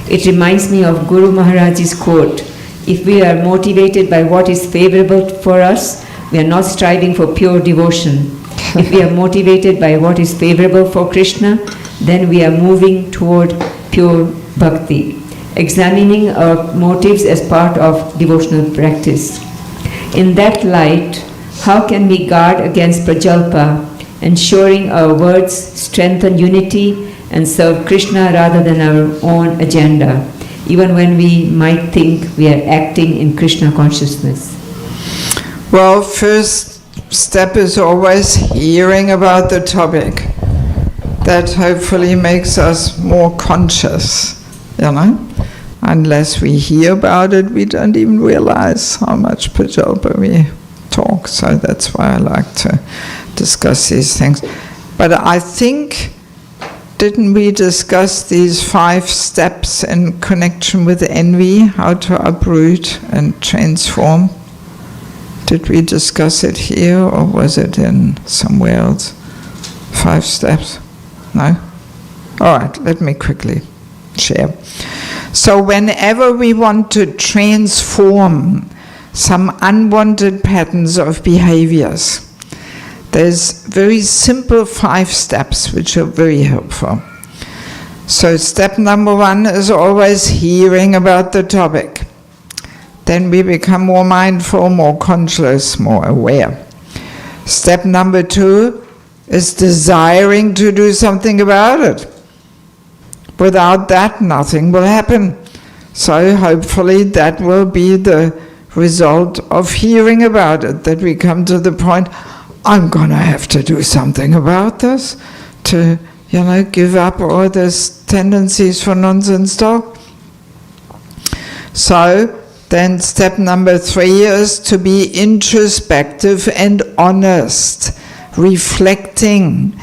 It reminds me of Guru Maharaj's quote, if we are motivated by what is favorable for us, we are not striving for pure devotion. If we are motivated by what is favorable for Krishna, then we are moving toward pure bhakti, examining our motives as part of devotional practice. In that light, how can we guard against Prajalpa, ensuring our words strengthen unity and serve Krishna rather than our own agenda, even when we might think we are acting in Krishna consciousness? Well, first step is always hearing about the topic. That hopefully makes us more conscious, Unless we hear about it, we don't even realize how much Prajalpa we talk. So that's why I like to discuss these things. But I think, didn't we discuss these 5 steps in connection with envy, how to uproot and transform? Did we discuss it here or was it in somewhere else? 5 steps? No? All right, let me quickly share. So whenever we want to transform some unwanted patterns of behaviors, there's very simple 5 steps which are very helpful. So step number 1 is always hearing about the topic. Then we become more mindful, more conscious, more aware. Step number 2 is desiring to do something about it. Without that, nothing will happen. So hopefully that will be the result of hearing about it, that we come to the point, I'm going to have to do something about this, to, give up all these tendencies for nonsense talk. So then step number 3 is to be introspective and honest, reflecting.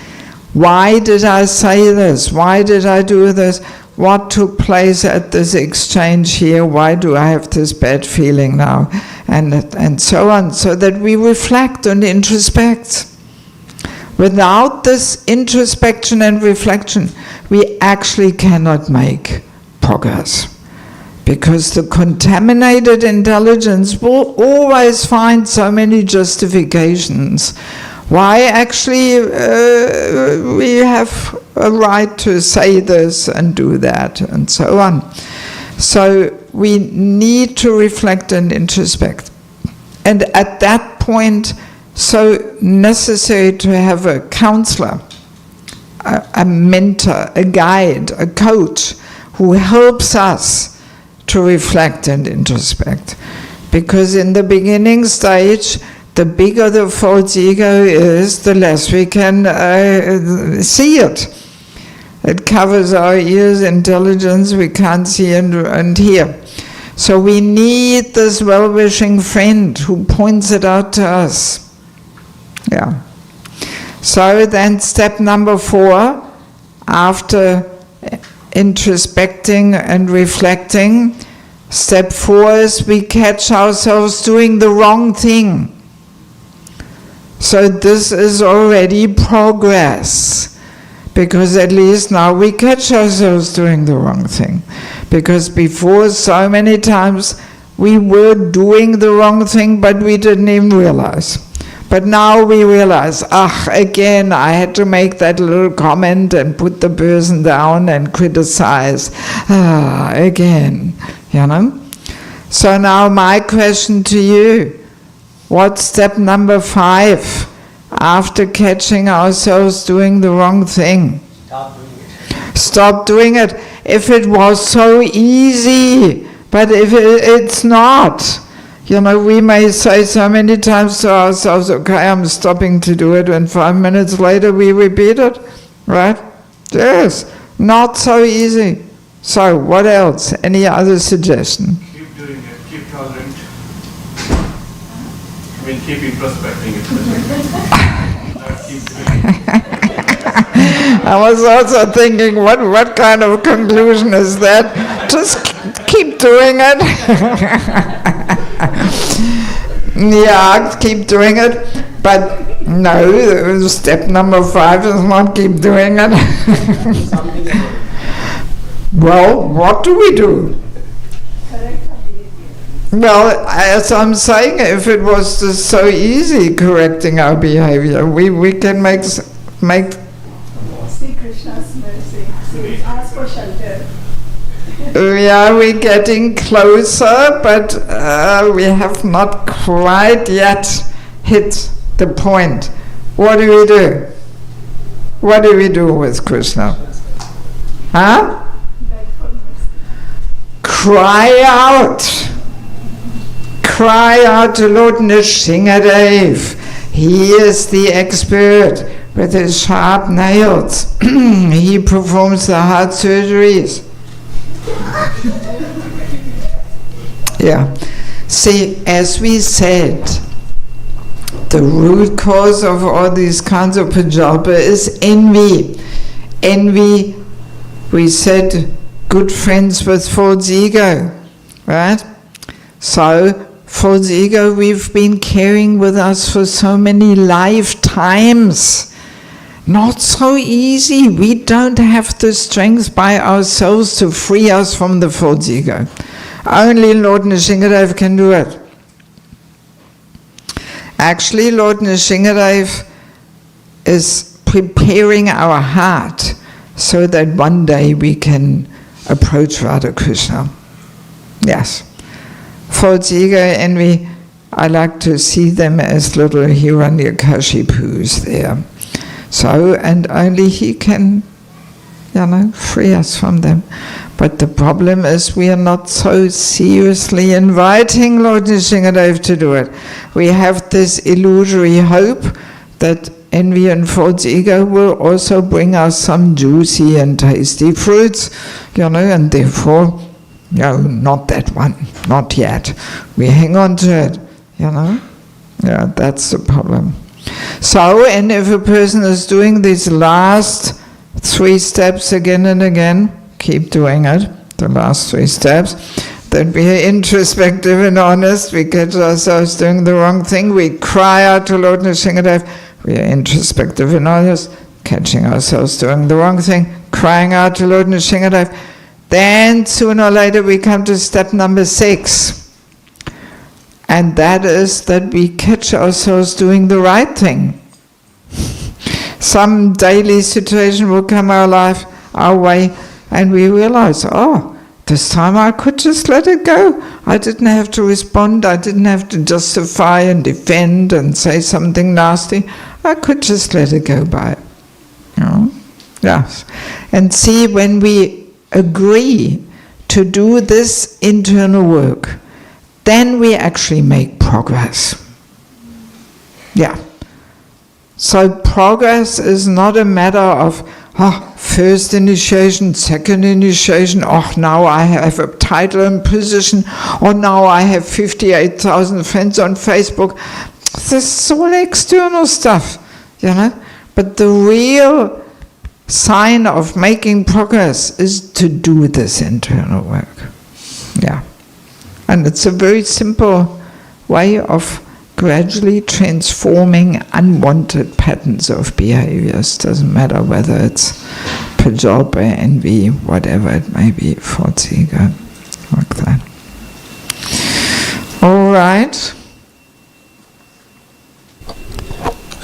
Why did I say this? Why did I do this? What took place at this exchange here? Why do I have this bad feeling now? And so on, so that we reflect and introspect. Without this introspection and reflection, we actually cannot make progress. Because the contaminated intelligence will always find so many justifications why actually we have a right to say this and do that and so on. So we need to reflect and introspect. And at that point, so necessary to have a counselor, a mentor, a guide, a coach who helps us to reflect and introspect. Because in the beginning stage, the bigger the false ego is, the less we can see it. It covers our ears, intelligence, we can't see and hear. So we need this well-wishing friend who points it out to us. Yeah. So then step number 4, after introspecting and reflecting, step 4 is we catch ourselves doing the wrong thing. So this is already progress, because at least now we catch ourselves doing the wrong thing. Because before, so many times we were doing the wrong thing, but we didn't even realize. But now we realize, again, I had to make that little comment and put the person down and criticize. Again, you know. So now my question to you, what's step number 5 after catching ourselves doing the wrong thing? Stop doing it. Stop doing it. If it was so easy, but if it's not, you know, we may say so many times to ourselves, okay, I'm stopping to do it, and 5 minutes later we repeat it, right? Yes, not so easy. So what else? Any other suggestion? Keep doing it, keep tolerant. I mean, keep introspecting it. Not keep doing it. I was also thinking, what kind of conclusion is that? Just keep doing it. Yeah, keep doing it. But no, step number 5 is not keep doing it. Well, what do we do? Well, as I'm saying, if it was just so easy correcting our behavior, we can make See Krishna's mercy. See, ask for shelter. Yeah, we're getting closer, but we have not quite yet hit the point. What do we do? What do we do with Krishna? Huh? Cry out. Cry out to Lord Nrsingadev. He is the expert with his sharp nails. He performs the heart surgeries. Yeah. See, as we said, the root cause of all these kinds of prajalpa is envy. Envy, we said, good friends with false ego, right? So, false ego we've been carrying with us for so many lifetimes. Not so easy. We don't have the strength by ourselves to free us from the false ego. Only Lord Nrsingadev can do it. Actually, Lord Nrsingadev is preparing our heart so that one day we can approach Radha Krishna. Yes. False ego, envy, I like to see them as little Hiranyakashipus there. So, and only he can, free us from them. But the problem is we are not so seriously inviting Lord Nrsingadev to do it. We have this illusory hope that envy and false ego will also bring us some juicy and tasty fruits, and therefore, not that one, not yet. We hang on to it, Yeah, that's the problem. So, and if a person is doing these last 3 steps again and again, keep doing it, the last 3 steps, then we are introspective and honest, we catch ourselves doing the wrong thing, we cry out to Lord Nrsingadev, we are introspective and honest, catching ourselves doing the wrong thing, crying out to Lord Nrsingadev, then sooner or later we come to step number 6. And that is that we catch ourselves doing the right thing. Some daily situation will come our way, and we realize, This time I could just let it go. I didn't have to respond. I didn't have to justify and defend and say something nasty. I could just let it go by. You know? Yes. And see, when we agree to do this internal work, then we actually make progress. Yeah. So progress is not a matter of first initiation, second initiation, now I have a title and position, or now I have 58,000 friends on Facebook. This is all external stuff, you know. But the real sign of making progress is to do this internal work. Yeah. And it's a very simple way of gradually transforming unwanted patterns of behaviors. Doesn't matter whether it's Prajalpa, envy, whatever it may be, false ego, like that. All right.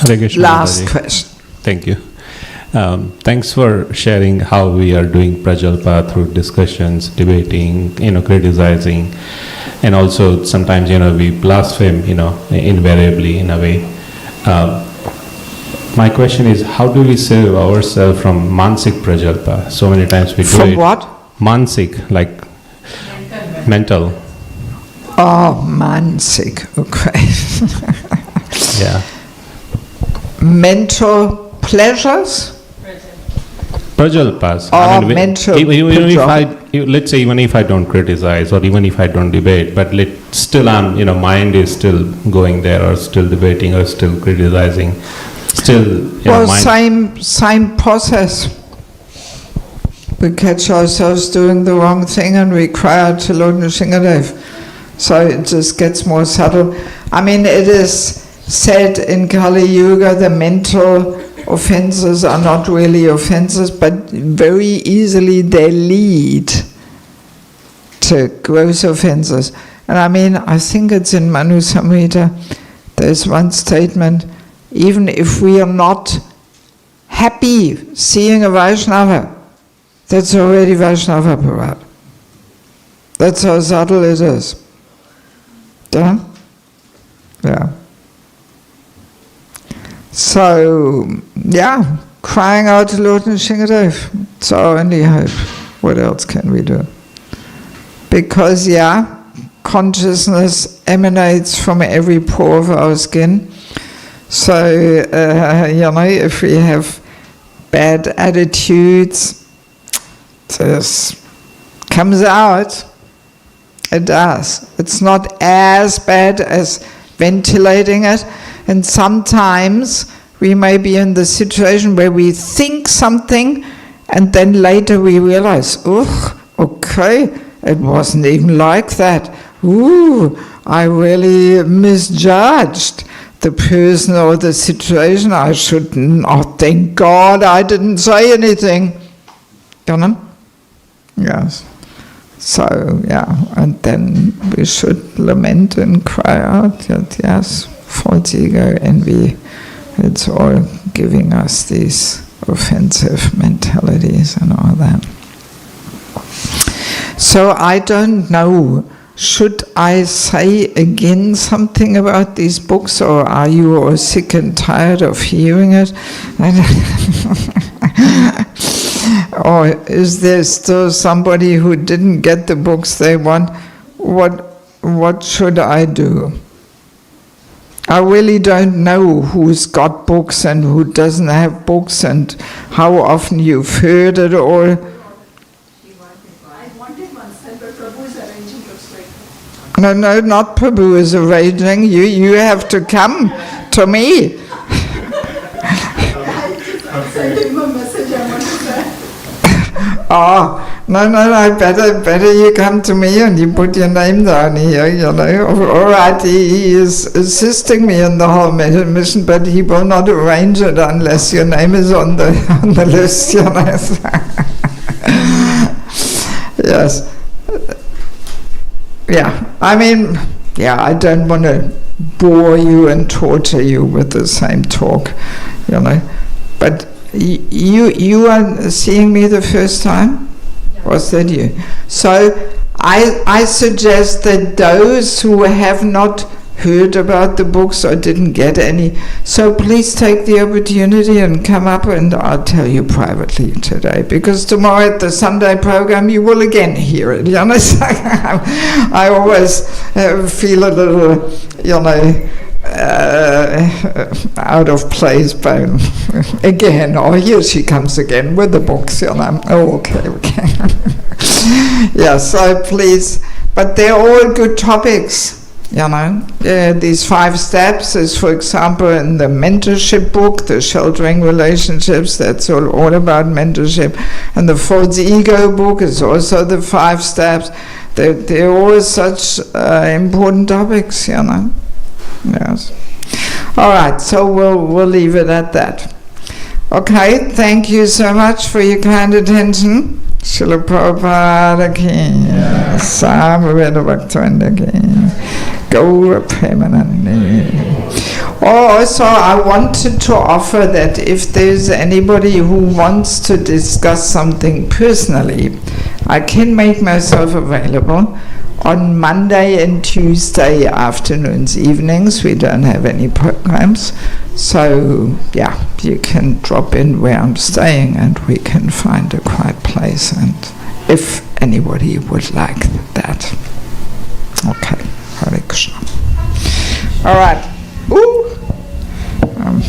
Hare Krishna, Last Mataji. question. Thank you. Thanks for sharing how we are doing Prajalpa through discussions, debating, criticizing, and also sometimes, we blaspheme, invariably in a way. My question is, how do we save ourselves from Mansik Prajalpa? So many times we do From it. what? Mansik, like mental. Oh, Mansik, okay. Yeah. Mental pleasures? Prajalpas. Mental Let's say even if I don't criticize or even if I don't debate, but still mind is still going there or still debating or still criticizing, still. Same process. We catch ourselves doing the wrong thing and we cry out to Lord Nrsingadev. So it just gets more subtle. It is said in Kali Yuga the mental offenses are not really offenses, but very easily they lead to gross offenses. And I think it's in Manu Samhita, there's one statement, even if we are not happy seeing a Vaishnava, that's already Vaishnava Parad. That's how subtle it is. Yeah? Yeah. So, crying out to Lord Nrsingadev, it's our only hope. What else can we do? Because, consciousness emanates from every pore of our skin. So, if we have bad attitudes, this comes out. It does. It's not as bad as ventilating it. And sometimes we may be in the situation where we think something and then later we realize, okay, it wasn't even like that. I really misjudged the person or the situation. I shouldn't. Thank God I didn't say anything. You know? Yes. So, and then we should lament and cry out that, yes, false ego, envy, it's all giving us these offensive mentalities and all that. So I don't know, should I say again something about these books, or are you all sick and tired of hearing it? Or is there still somebody who didn't get the books they want? What should I do? I really don't know who's got books and who doesn't have books and how often you've heard it all. I wanted one, but Prabhu is arranging, looks like. No, not Prabhu is arranging. You have to come to me. I sent him a message, I want to say. No, better you come to me and you put your name down here, All right, he is assisting me in the whole mission, but he will not arrange it unless your name is on the list, Yes. I don't want to bore you and torture you with the same talk, But you are seeing me the first time? Yeah, Was that you? So I suggest that those who have not heard about the books or didn't get any, so please take the opportunity and come up, and I'll tell you privately today, because tomorrow at the Sunday program you will again hear it. You understand? I always feel a little, out of place, but again, or here she comes again with the books, Oh, okay. Yeah, so please, but they're all good topics. These 5 steps is, for example, in the mentorship book, the sheltering relationships, that's all about mentorship. And the false ego book is also the 5 steps. They're all such important topics, Yes. All right, so we'll leave it at that. Okay, thank you so much for your kind attention. Srila Prabhupada ki, Samaveda Bhaktivinoda ki, Gaura Premanande. Also, I wanted to offer that if there's anybody who wants to discuss something personally, I can make myself available. On Monday and Tuesday afternoons, evenings, we don't have any programs. So, yeah, you can drop in where I'm staying and we can find a quiet place, and if anybody would like that. Okay, Hare Krishna. All right. Ooh, I'm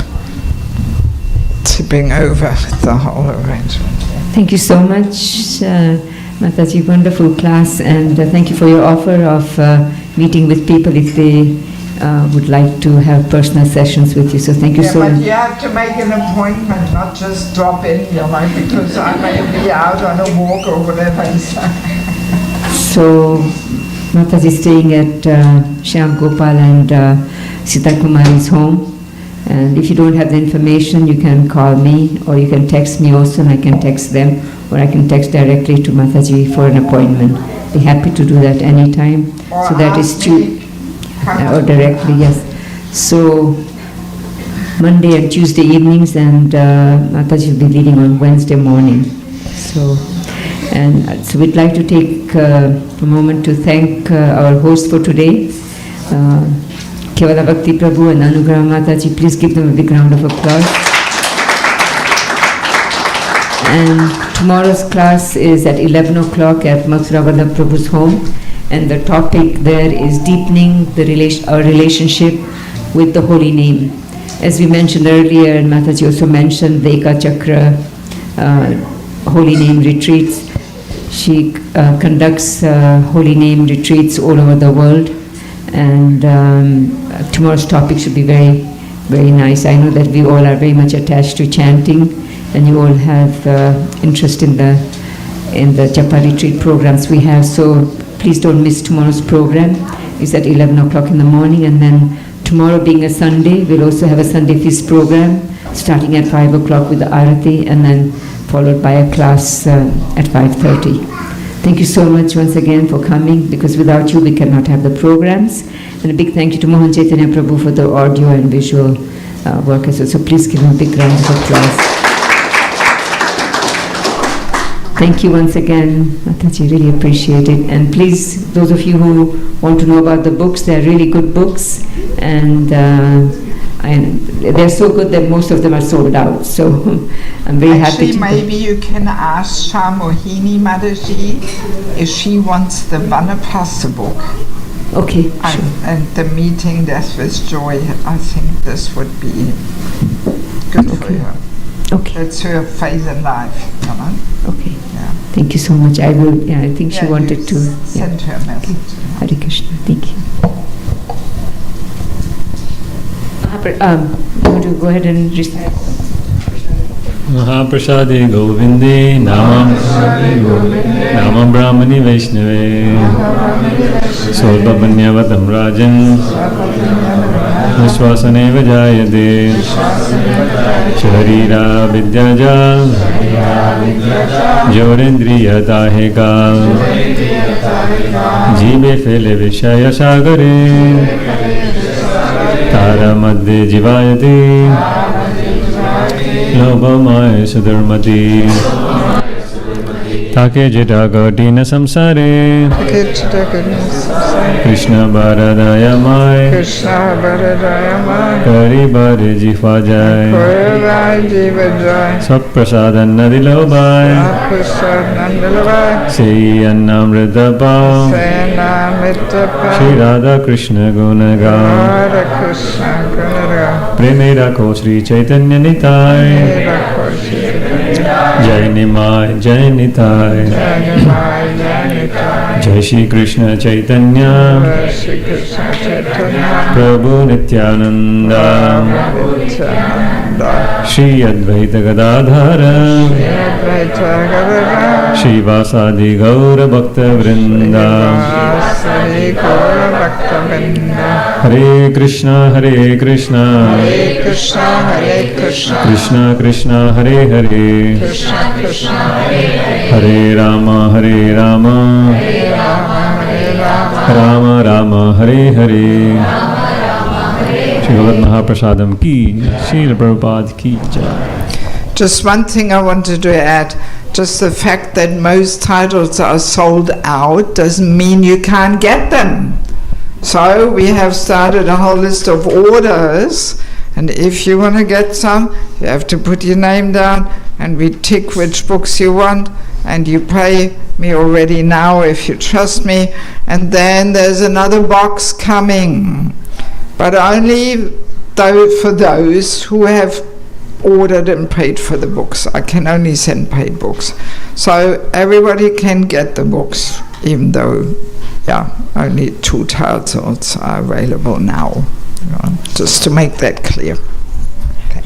tipping over the whole arrangement. Thank you so much, Mataji. Wonderful class, and thank you for your offer of meeting with people if they would like to have personal sessions with you. So thank you so much. But you have to make an appointment, not just drop in, because I may be out on a walk or whatever. So Mataji is staying at Shyam Gopal and Sita Kumari's home. And if you don't have the information, you can call me, or you can text me also, and I can text them, or I can text directly to Mataji for an appointment. Be happy to do that anytime. Or so that is or directly, yes. So Monday and Tuesday evenings, and Mataji will be leading on Wednesday morning. So we'd like to take a moment to thank our host for today, Kevala Bhakti Prabhu and Anugrah Mataji. Please give them a big round of applause. And tomorrow's class is at 11 o'clock at Mathura Vallabh Prabhu's home, and the topic there is deepening our relationship with the holy name. As we mentioned earlier, and Mataji also mentioned, the Eka Chakra holy name retreats. She conducts holy name retreats all over the world, and tomorrow's topic should be very, very nice. I know that we all are very much attached to chanting, and you all have interest in the Japa retreat programs we have. So please don't miss tomorrow's program. It's at 11 o'clock in the morning, and then tomorrow being a Sunday, we'll also have a Sunday feast program starting at 5 o'clock with the Arati, and then followed by a class at 5:30. Thank you so much once again for coming, because without you we cannot have the programs. And a big thank you to Mohan Chaitanya Prabhu for the audio and visual work as well. So please give him a big round of applause. Thank you once again, Mataji, really appreciate it. And please, those of you who want to know about the books, they're really good books, and they're so good that most of them are sold out. So I'm very happy to... Maybe you can ask Shamohini Mataji if she wants the Vanapasa book. Okay, sure. And the meeting Death with Joy, I think this would be good for her. Okay. That's her phase in life, Okay. Yeah. Thank you so much. I will. Yeah, I think she wanted to send her a message. Okay. Hare Krishna. Thank you. You want to go ahead and recite? Mahaprasade Govinde Namam Brahmani Vaishnave Solbabanyavatam Rajan Vishwasaneva Jayade Sharira Vidyajal Jorendriya Tahekal Jive Fele Vishaya Sagare Tara Madhye Jivayate Lobhamaya Sudharmati Take jita gatina samsare Krishna Bharadaya Mai Krishna Bharadaya Mai Kari Bhare Jifa Jai Sab Prasadan Nadilo Bhai Sei Annamrita Bhav Shri Radha Krishna Gunaga Preme Rakho Sri Chaitanya Nitai Jai Nimai Jai Nitai Jai Shri Krishna Chaitanya Prabhu Nityananda Shri Advaita Gadadhara Shri Vasadi Gaura Bhakta Vrinda Hare Krishna Hare Krishna Krishna Krishna Hare Hare Hare Rama Hare Rama Rama Rama Hare Hare Srimad Mahaprasadam ki Srila Prabhupada ki jai. Just one thing I wanted to add. Just the fact that most titles are sold out doesn't mean you can't get them. So we have started a whole list of orders, and if you want to get some, you have to put your name down and we tick which books you want, and you pay me already now if you trust me, and then there's another box coming, but only for those who have ordered and paid for the books. I can only send paid books. So everybody can get the books, even though, only 2 titles are available now. Just to make that clear. Okay.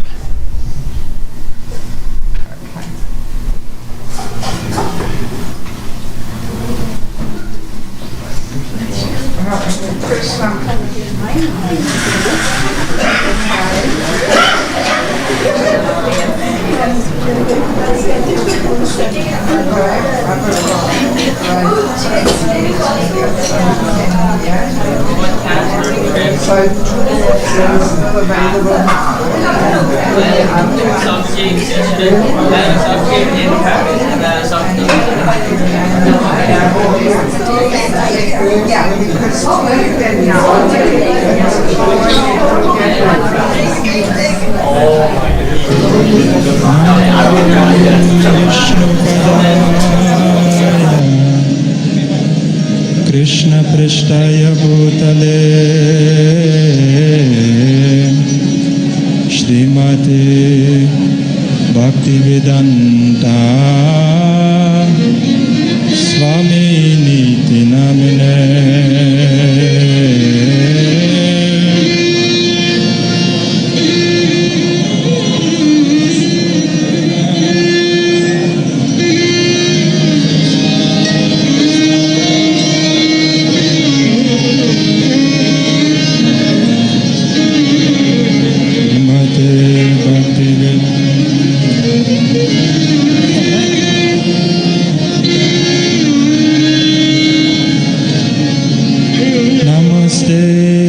Krishna Prishtaya Bhutale Shrimate Bhaktivedanta Swami Niti Namine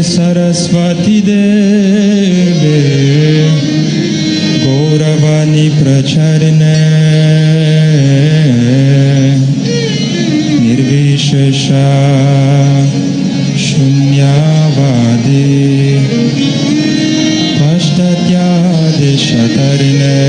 Saraswati Deve Gauravani Pracharine Nirvishesha Shunyavadi Pashtatyadi Shatarine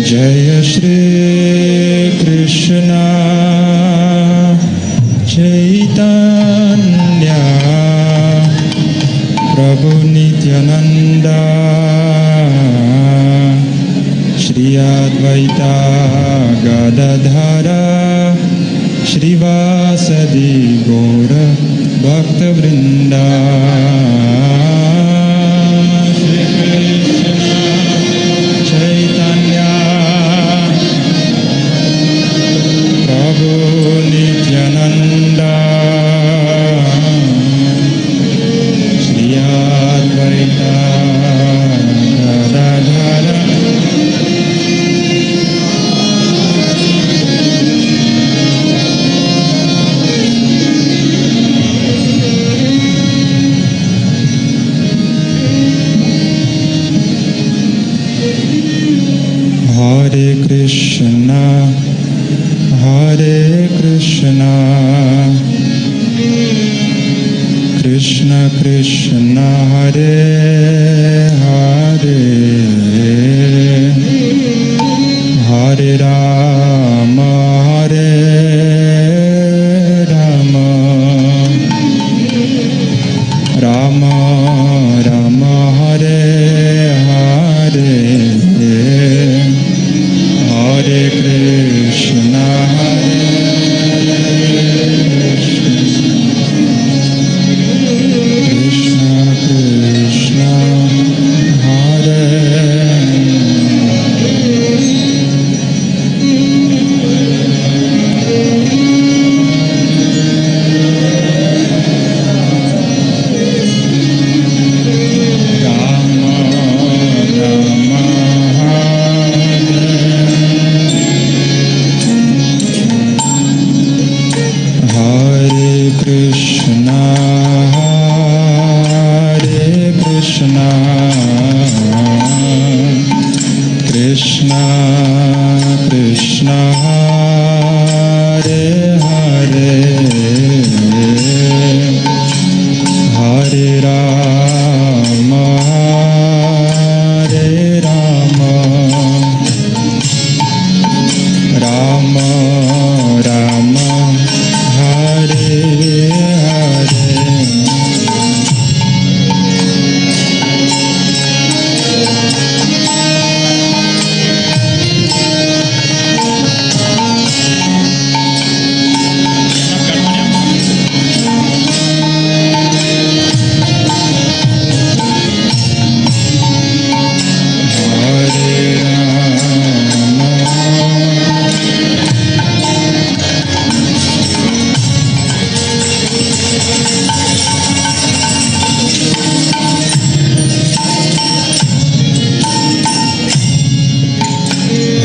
Jaya Shri Krishna Chaitanya Prabhu Nityananda Shri Advaita Gadadhara Shri Vasadi Gaura Bhakta Vrinda Shri Krishna Chaitanya Prabhu Nityananda Krishna Krishna Hare Hare Hare Rama Hare Rama Rama Rama Hare Hare Hare Krishna Hare Krishna Krishna Hare Rama Rama Hare Krishna Krishna Krishna Hare Hare Hare Rama Rama Rama Hare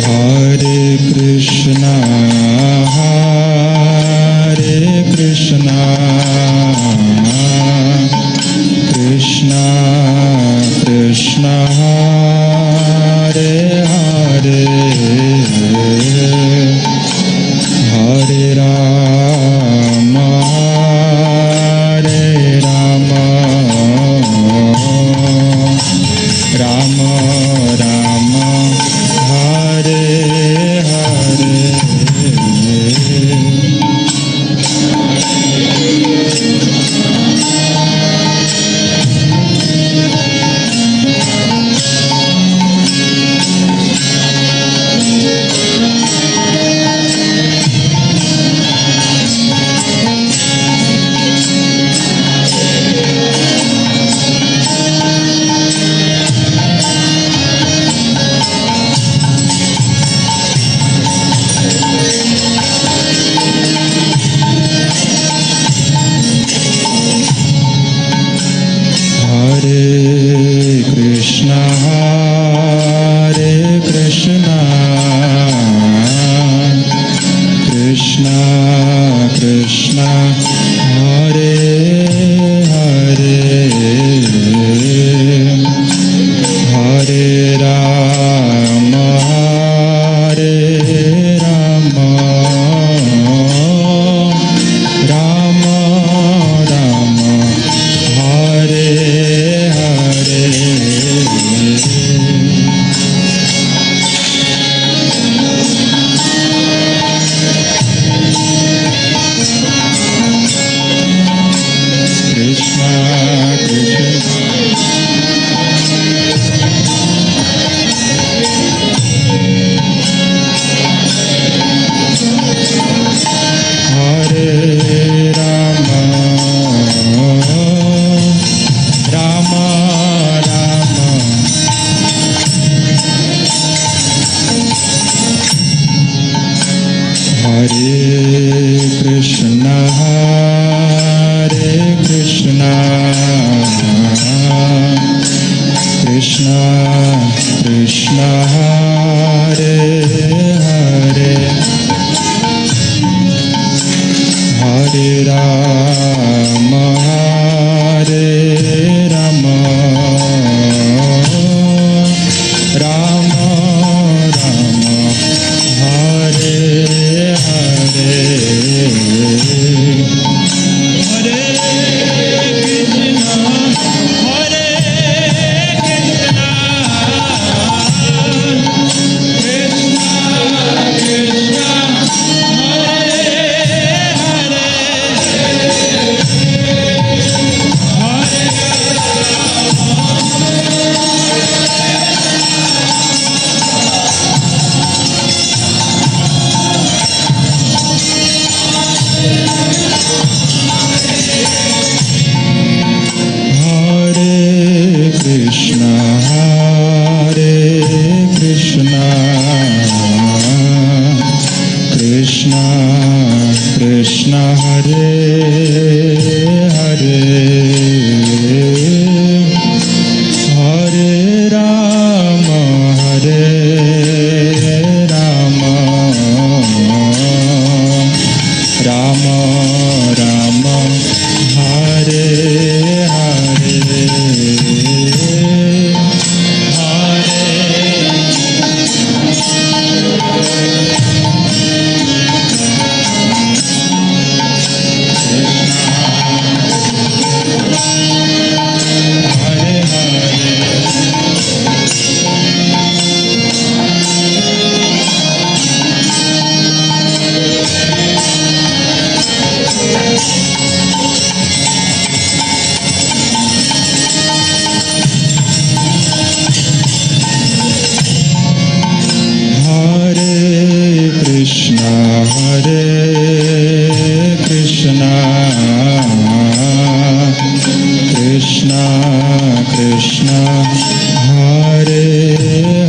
Hare Hare Krishna Krishna Krishna Hare Hare Hare Rama Rama Rama Hare Hare Krishna Krishna Hare Hare Hare Rama Rama Rama Hare Hare Krishna Hare Rama Rama Rama Hare Krishna Krishna Krishna Hare Hare Hare Rama Rama Rama Rama Hare Hare Hare Hare Rama, Rama Rama, Hare Hare, Krishna Krishna, Hare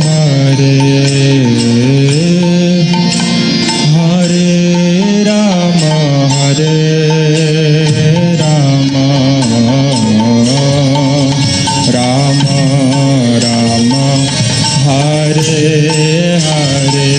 Hare, Hare Rama, Rama Rama, Hare Hare.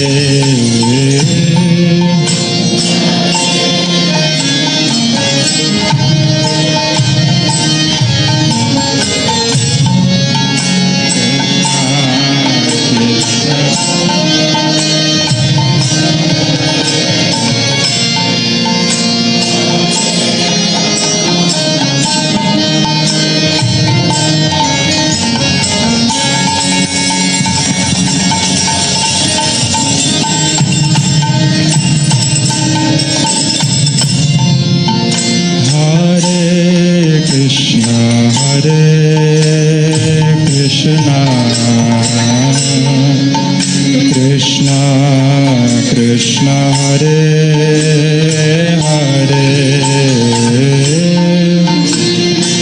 Krishna Krishna, Hare Hare,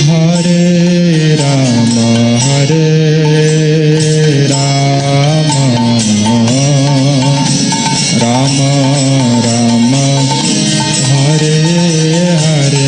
Hare Rama, Rama Rama, Hare Hare.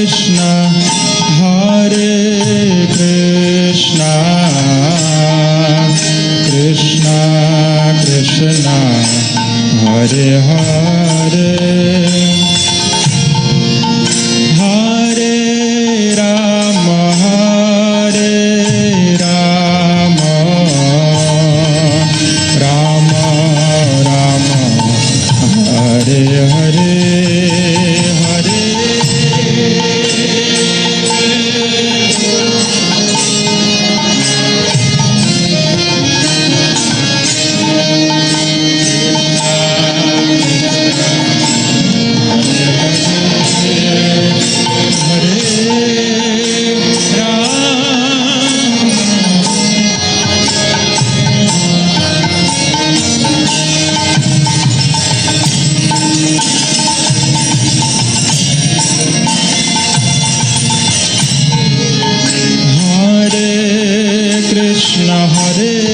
Krishna, Hare Krishna, Krishna Krishna, Hare Hare, Hare Rama, Hare Rama, Rama Rama, Hare Hare, Hare Krishna, Hare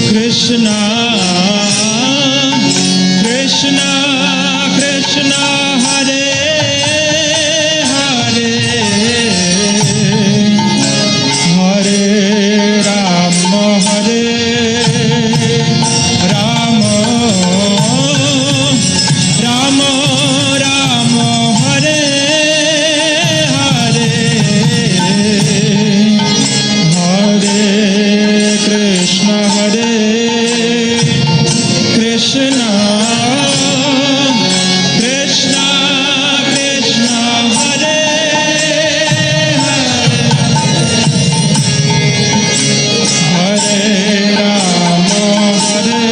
Krishna, Krishna Krishna, Hare Hare, Hare Rama, Hare Rama, Rama Rama, Hare Hare, Hare Krishna, Hare Krishna, Krishna Krishna, Hare Hare, Hare Rama, Hare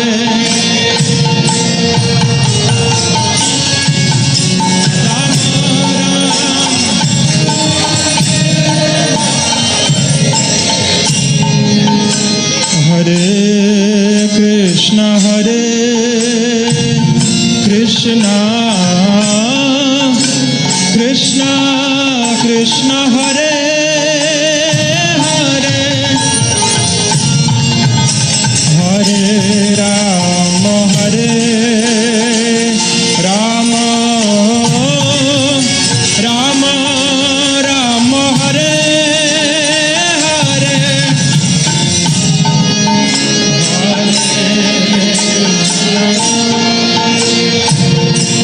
Hare Krishna, Hare Krishna, Krishna Krishna, Hare Hare, Hare Rama, Hare Rama, Rama Rama, Hare Hare,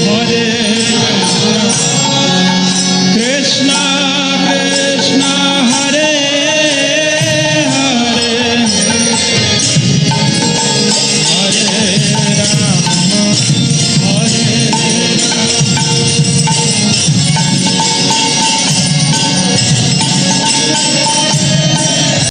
Hare Krishna, Krishna, Hare Hare, Hare Rama, Hare Rama,